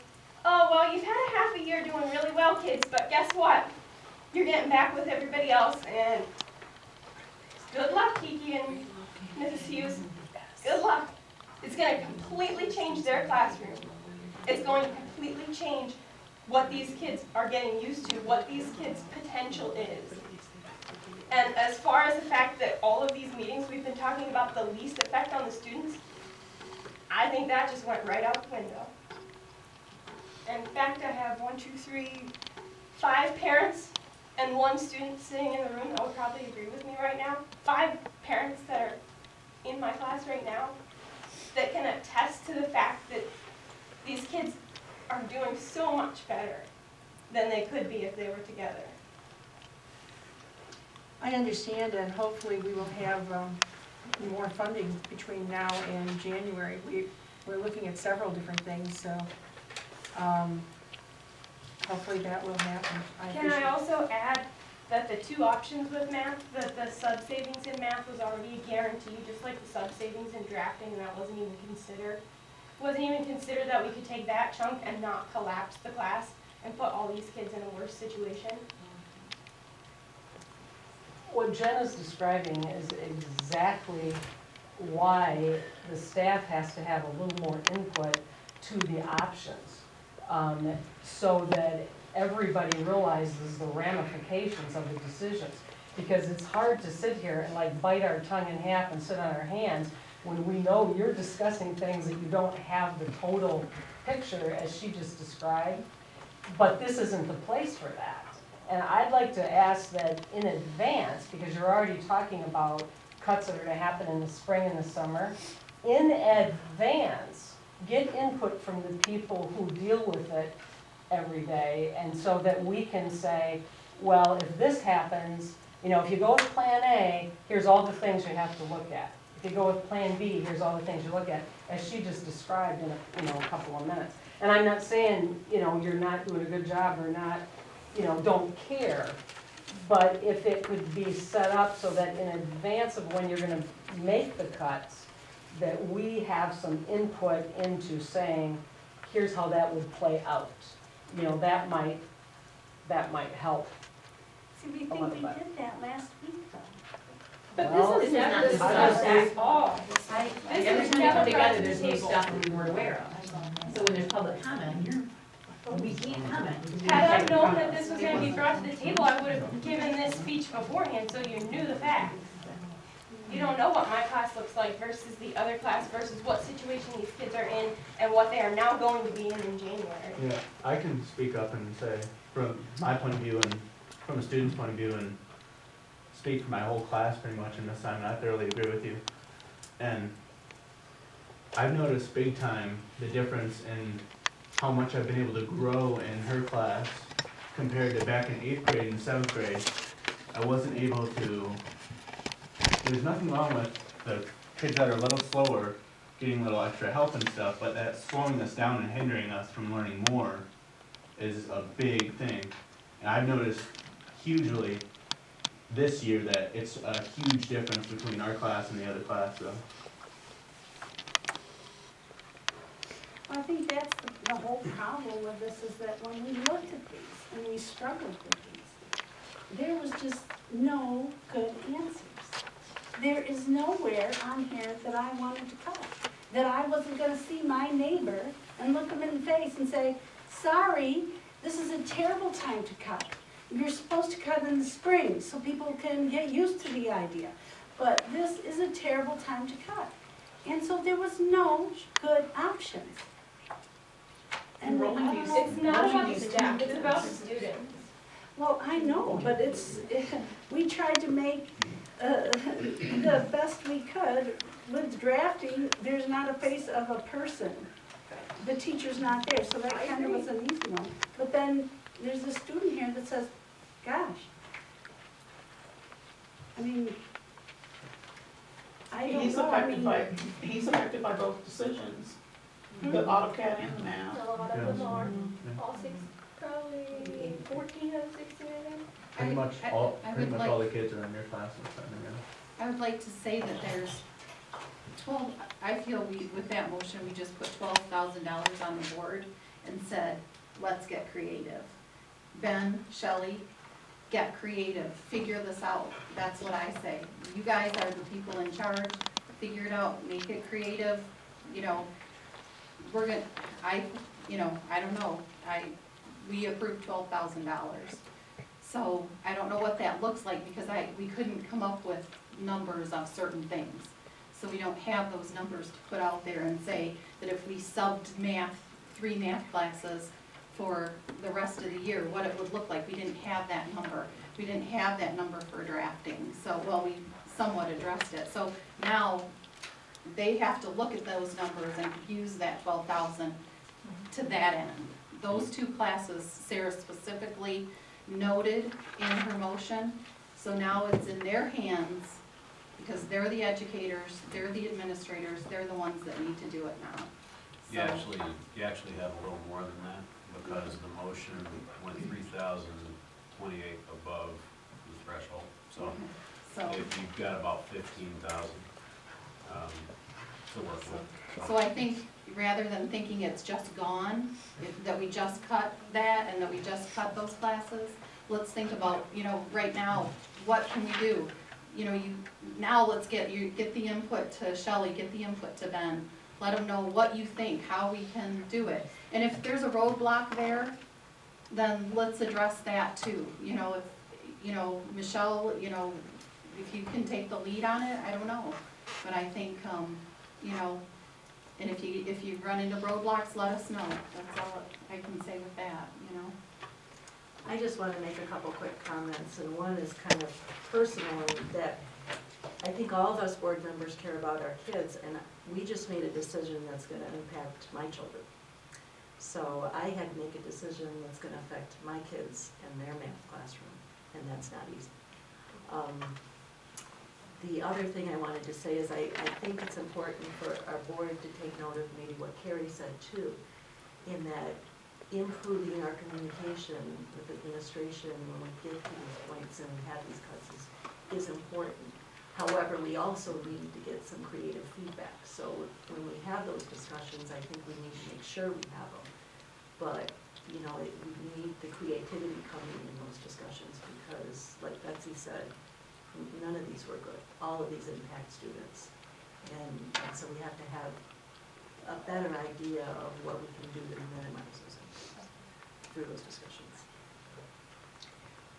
oh, well, you've had a half a year doing really well, kids, but guess what? You're getting back with everybody else, and good luck, Kiki and Mrs. Hughes. Good luck. It's going to completely change their classroom. It's going to completely change what these kids are getting used to, what these kids' potential is. And as far as the fact that all of these meetings we've been talking about the least effect on the students, I think that just went right out the window. In fact, I have 5 parents and 1 student sitting in the room that would probably agree with me right now. 5 parents that are in my class right now that can attest to the fact that these kids are doing so much better than they could be if they were together. I understand, and hopefully we will have more funding between now and January. We're looking at several different things, so hopefully that will happen. Can I also add that the 2 options with math, that the sub-savings in math was already a guarantee, just like the sub-savings in drafting, and that wasn't even considered. Wasn't even considered that we could take that chunk and not collapse the class and put all these kids in a worse situation. What Jen is describing is exactly why the staff has to have a little more input to the options, so that everybody realizes the ramifications of the decisions. Because it's hard to sit here and like bite our tongue in half and sit on our hands when we know you're discussing things that you don't have the total picture as she just described. But this isn't the place for that. And I'd like to ask that in advance, because you're already talking about cuts that are gonna happen in the spring and the summer, in advance, get input from the people who deal with it every day, and so that we can say, well, if this happens, you know, if you go with plan A, here's all the things you have to look at. If you go with plan B, here's all the things you look at, as she just described in a couple of minutes. And I'm not saying, you're not doing a good job or not, don't care. But if it could be set up so that in advance of when you're gonna make the cuts, that we have some input into saying, here's how that would play out. That might help. See, we think we did that last week though. But Well, this is never I discussed just- at all. Every time we come together, there's new stuff we weren't aware of. So when there's public comment, we can't comment. Had I known that this was gonna be brought to the table, I would have given this speech beforehand, so you knew the facts. You don't know what my class looks like versus the other class versus what situation these kids are in and what they are now going to be in January. Yeah, I can speak up and say, from my point of view and from a student's point of view, and speak for my whole class pretty much in this time, and I thoroughly agree with you. And I've noticed big time the difference in how much I've been able to grow in her class compared to back in 8th grade and 7th grade. I wasn't able to, there's nothing wrong with the kids that are a little slower getting a little extra help and stuff, but that slowing us down and hindering us from learning more is a big thing. And I've noticed hugely this year that it's a huge difference between our class and the other class, so. I think that's the whole problem with this, is that when we looked at these and we struggled with these, there was just no good answers. There is nowhere on here that I wanted to cut, that I wasn't gonna see my neighbor and look them in the face and say, sorry, this is a terrible time to cut. You're supposed to cut in the spring so people can get used to the idea. But this is a terrible time to cut. And so there was no good options. And It's not about the staff, it's about the students. well, I know, but we tried to make the best we could. With drafting, there's not a face of a person. The teacher's not there, so that kind of was an easy one. But then there's a student here that says, gosh, I mean, I don't He's know, I affected mean, by, he's affected by both decisions, the AutoCAD and the math. A lot of Yeah. them are, Yeah. all six, probably 14 out of 16, I think. Pretty much I all, would pretty much like- all the kids are in your classes, then, yeah. I would like to say that there's 12, I feel with that motion, we just put $12,000 on the board and said, let's get creative. Ben, Shelley, get creative, figure this out. That's what I say. You guys are the people in charge, figure it out, make it creative, you know. We're gonna, I don't know, we approved $12,000. So I don't know what that looks like because we couldn't come up with numbers of certain things. So we don't have those numbers to put out there and say that if we subbed 3 math classes for the rest of the year, what it would look like. We didn't have that number. We didn't have that number for drafting. So, well, we somewhat addressed it. So now they have to look at those numbers and use that 12,000 to that end. Those 2 classes, Sarah specifically noted in her motion. So now it's in their hands because they're the educators, they're the administrators, they're the ones that need to do it now. You actually have a little more than that, because the motion went 3,028 above the threshold. So if you've got about 15,000 to work with. So I think rather than thinking it's just gone, that we just cut that and that we just cut those classes, let's think about, right now, what can we do? Now let's get the input to Shelley, get the input to Ben. Let them know what you think, how we can do it. And if there's a roadblock there, then let's address that too. If, Michelle, if you can take the lead on it, I don't know. But I think, and if you run into roadblocks, let us know. That's all I can say with that, I just want to make a couple quick comments, and one is kind of personal, in that I think all of us board members care about our kids, and we just made a decision that's going to impact my children. So I had to make a decision that's going to affect my kids and their math classroom, and that's not easy. The other thing I wanted to say is I think it's important for our board to take note of maybe what Carrie said too, in that improving our communication with administration when we get to these points and have these cuts is important. However, we also need to get some creative feedback. So when we have those discussions, I think we need to make sure we have them. But, we need the creativity coming in those discussions because, like Betsy said, none of these were good. All of these impact students. And so we have to have a better idea of what we can do to minimize those impacts through those discussions.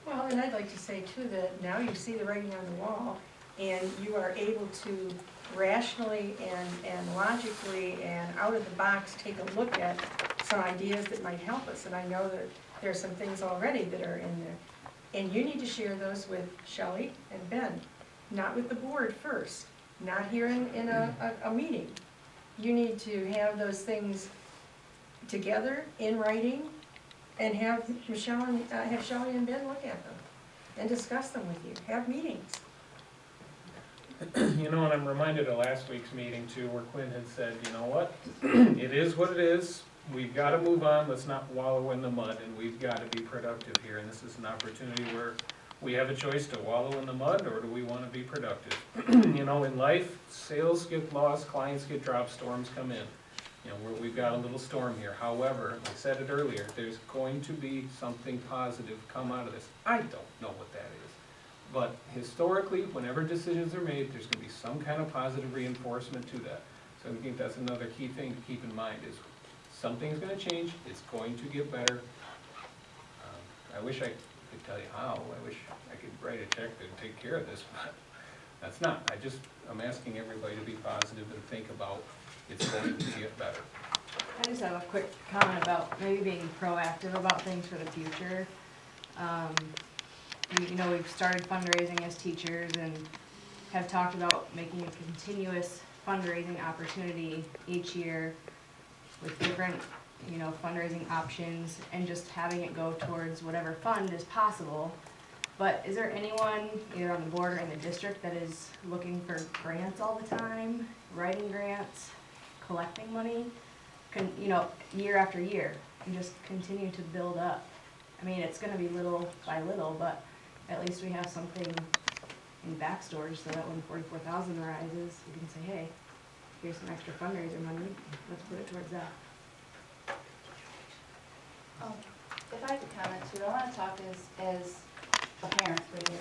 Well, and I'd like to say too that now you see the writing on the wall and you are able to rationally and logically and out of the box take a look at some ideas that might help us. And I know that there's some things already that are in there. And you need to share those with Shelley and Ben, not with the board first, not here in a meeting. You need to have those things together in writing and have Michelle and have Shelley and Ben look at them and discuss them with you. Have meetings. And I'm reminded of last week's meeting too, where Quinn had said, you know what? It is what it is. We've got to move on. Let's not wallow in the mud, and we've got to be productive here. And this is an opportunity where we have a choice to wallow in the mud, or do we want to be productive? In life, sales get lost, clients get dropped, storms come in. We've got a little storm here. However, I said it earlier, there's going to be something positive come out of this. I don't know what that is. But historically, whenever decisions are made, there's going to be some kind of positive reinforcement to that. So I think that's another key thing to keep in mind is something's going to change. It's going to get better. I wish I could tell you how. I wish I could write a check to take care of this, but that's not. I'm asking everybody to be positive and think about it's going to get better. I just have a quick comment about maybe being proactive about things for the future. We've started fundraising as teachers and have talked about making a continuous fundraising opportunity each year with different, fundraising options and just having it go towards whatever fund is possible. But is there anyone, either on the board or in the district, that is looking for grants all the time, writing grants, collecting money? Year after year, and just continue to build up. I mean, it's gonna be little by little, but at least we have something in backstory so that when 44,000 arises, we can say, hey, here's some extra fundraiser money, let's put it towards that. If I could comment too, I want to talk as a parent for you.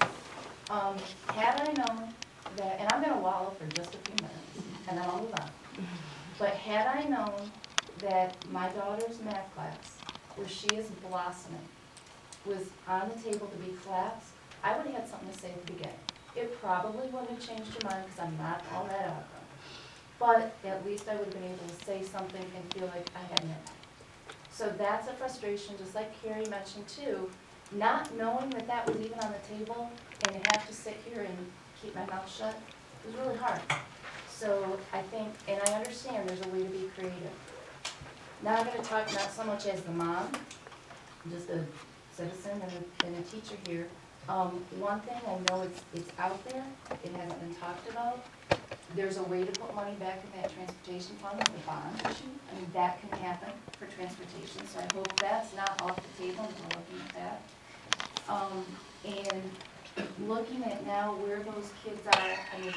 Had I known that, and I'm going to wallow for just a few minutes, and then I'll move on. But had I known that my daughter's math class, where she is blossoming, was on the table to be collapsed, I would have had something to say at the beginning. It probably wouldn't have changed your mind because I'm not all that eloquent. But at least I would have been able to say something and feel like I had an impact. So that's a frustration, just like Carrie mentioned too, not knowing that that was even on the table and to have to sit here and keep my mouth shut was really hard. So I think, and I understand there's a way to be creative. Now I'm going to talk not so much as the mom, just a citizen and a teacher here. One thing I know it's out there, it hasn't been talked about. There's a way to put money back in that transportation fund with the bond issue. I mean, that can happen for transportation, so I hope that's not off the table and we're looking at that. And looking at now where those kids are, I mean,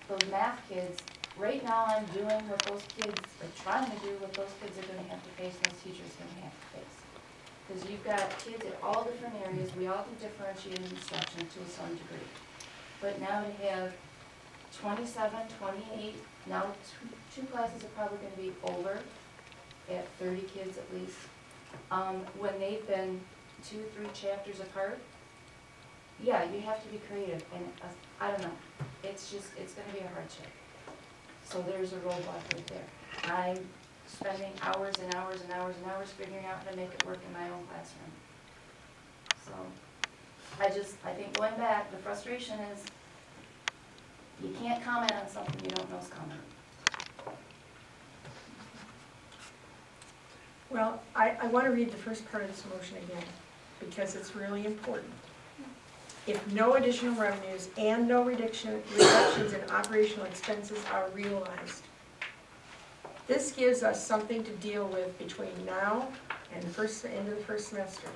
those math kids, right now I'm doing what those kids, or trying to do what those kids are gonna have to face and those teachers are gonna have to face. Because you've got kids at all different areas, we all do differentiated instruction to some degree. But now to have 27, 28, now two classes are probably gonna be over at 30 kids at least. When they've been 2-3 chapters apart, yeah, you have to be creative, and I don't know, it's gonna be a hardship. So there's a roadblock right there. I'm spending hours and hours and hours and hours figuring out how to make it work in my own classroom. So, I think going back, the frustration is, you can't comment on something you don't know is coming. Well, I want to read the first part of this motion again, because it's really important. If no additional revenues and no reductions in operational expenses are realized, this gives us something to deal with between now and the end of the first semester.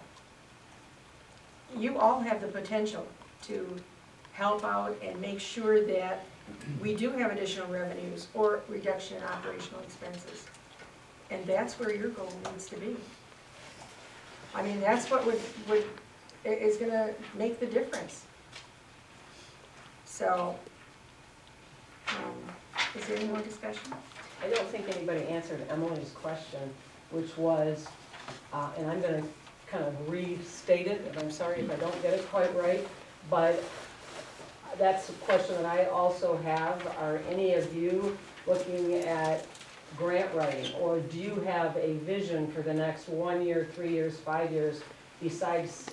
You all have the potential to help out and make sure that we do have additional revenues or reduction in operational expenses. And that's where your goal needs to be. I mean, that's what is gonna make the difference. So, is there any more discussion? I don't think anybody answered Emily's question, which was, and I'm gonna kind of restate it, and I'm sorry if I don't get it quite right, but that's a question that I also have. Are any of you looking at grant writing, or do you have a vision for the next 1 year, 3 years, 5 years, besides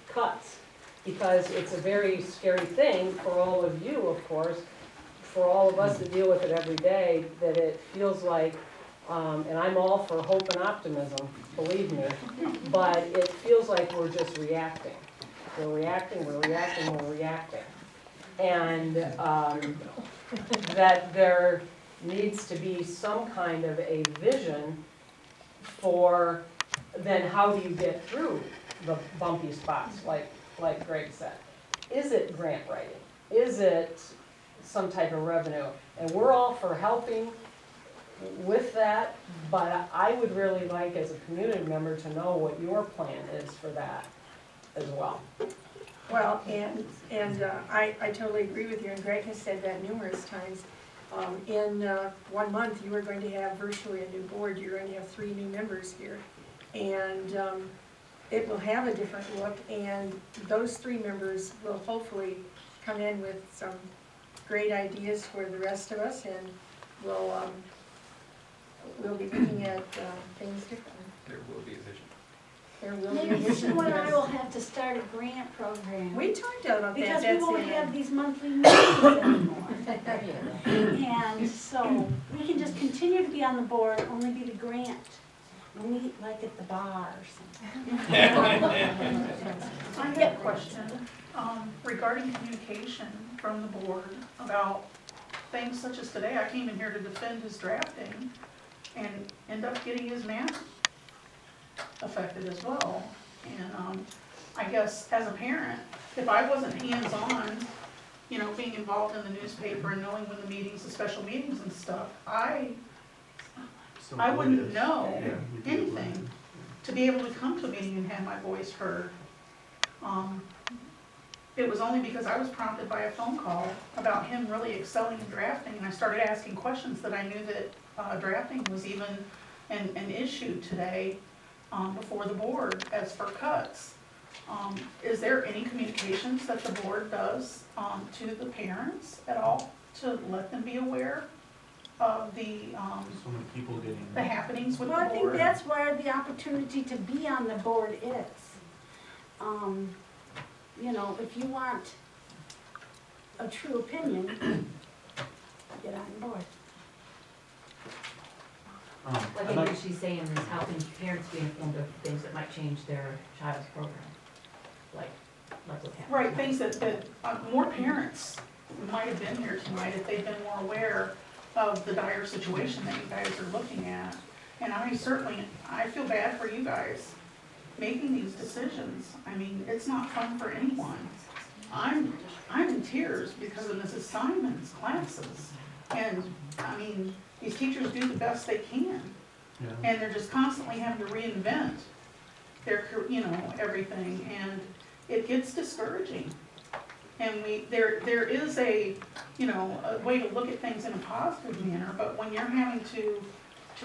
cuts? Because it's a very scary thing for all of you, of course, for all of us that deal with it every day, that it feels like, and I'm all for hope and optimism, believe me, but it feels like we're just reacting. We're reacting, we're reacting, we're reacting. And that there needs to be some kind of a vision for then how do you get through the bumpy spots, like Greg said. Is it grant writing? Is it some type of revenue? And we're all for helping with that, but I would really like, as a community member, to know what your plan is for that as well. Well, and I totally agree with you, and Greg has said that numerous times. In 1 month, you are going to have virtually a new board. You're going to have 3 new members here. And it will have a different look, and those 3 members will hopefully come in with some great ideas for the rest of us, and we'll be looking at things differently. There will be a vision. There will be a Maybe vision. Sue and I will have to start a grant program. We talked about that. Because we That's won't the- have these monthly meetings anymore. And so we can just continue to be on the board, only be the grant. like at the bar or something. I have a question, regarding communication from the board about things such as today. I came in here to defend his drafting and end up getting his math affected as well. And, I guess as a parent, if I wasn't hands-on, you know, being involved in the newspaper and knowing when the meetings, the special meetings and stuff, I wouldn't know anything to be able to come to a meeting and have my voice heard. It was only because I was prompted by a phone call about him really excelling in drafting, and I started asking questions that I knew that drafting was even an issue today before the board as for cuts. Is there any communications that the board does to the parents at all to let them be aware of the So many people getting. the happenings with the Well, board? I think that's where the opportunity to be on the board is. You know, if you want a true opinion, get on board. I think what she's saying is helping parents be informed of things that might change their child's program, like what happened. Right, things that more parents might have been here tonight if they'd been more aware of the dire situation that you guys are looking at. And I feel bad for you guys making these decisions. I mean, it's not fun for anyone. I'm in tears because of Mrs. Simon's classes. And, I mean, these teachers do the best they can. Yeah. And they're just constantly having to reinvent their, you know, everything, and it gets discouraging. And there is a, you know, a way to look at things in a positive manner, but when you're having to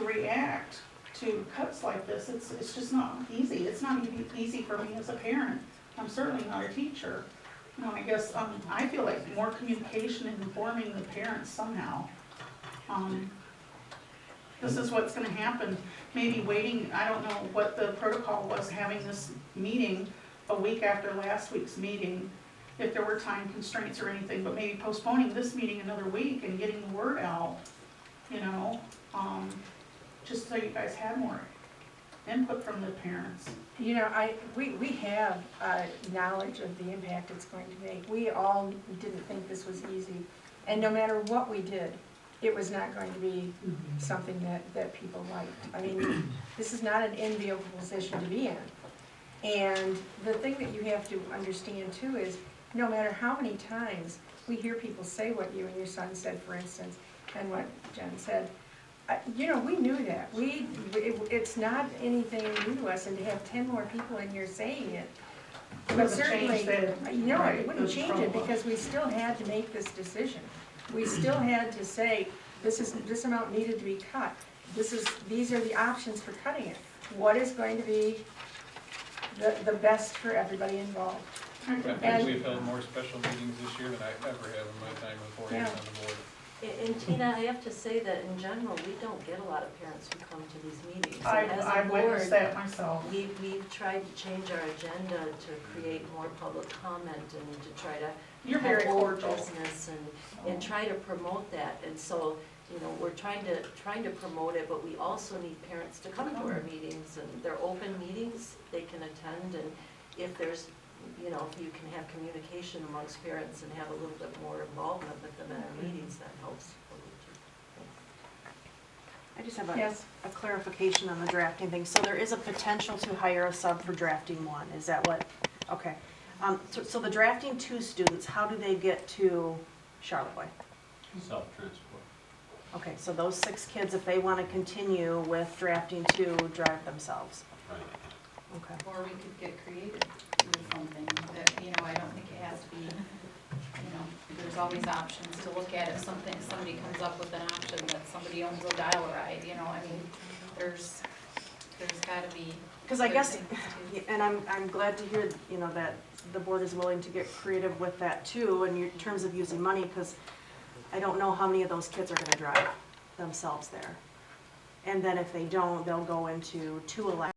react to cuts like this, it's just not easy. It's not easy for me as a parent. I'm certainly not a teacher. You know, I guess, I feel like more communication and informing the parents somehow. This is what's gonna happen. Maybe waiting, I don't know what the protocol was, having this meeting a week after last week's meeting, if there were time constraints or anything, but maybe postponing this meeting another week and getting the word out, you know, just so you guys had more input from the parents. You know, we have knowledge of the impact it's going to make. We all didn't think this was easy, and no matter what we did, it was not going to be something that people liked. I mean, this is not an enviable position to be in. And the thing that you have to understand too is, no matter how many times we hear people say what you and your son said, for instance, and what Jen said, you know, we knew that. It's not anything new to us, and to have 10 more people in here saying it, but certainly, you know, it wouldn't change it, because we still had to make this decision. We still had to say, this amount needed to be cut. These are the options for cutting it. What is going to be the best for everybody involved? I think we've held more special meetings this year than I ever have in my time in 4 years on the board. And Tina, I have to say that in general, we don't get a lot of parents who come to these meetings. And as a I've witnessed board, that myself. We've tried to change our agenda to create more public comment and to try to You're very have old cordial. business and try to promote that. And so, you know, we're trying to promote it, but we also need parents to come to our meetings, and they're open meetings, they can attend, and if there's, you know, if you can have communication amongst parents and have a little bit more involvement with them at our meetings, that helps a little too. I just have Yes. a clarification on the drafting thing. So there is a potential to hire a sub for drafting 1, is that what? Okay. So the drafting 2 students, how do they get to Charlevoix? Self-transport. Okay, so those 6 kids, if they want to continue with drafting 2, drive themselves. Right. Okay. Or we could get creative with something that, you know, I don't think it has to be, you know, there's always options to look at if somebody comes up with an option that somebody owns a dial ride, you know, I mean, there's gotta be. Because I good guess, things too. and I'm glad to hear, you know, that the board is willing to get creative with that too, in terms of using money, because I don't know how many of those kids are gonna drive themselves there. And then if they don't, they'll go into 2 electives.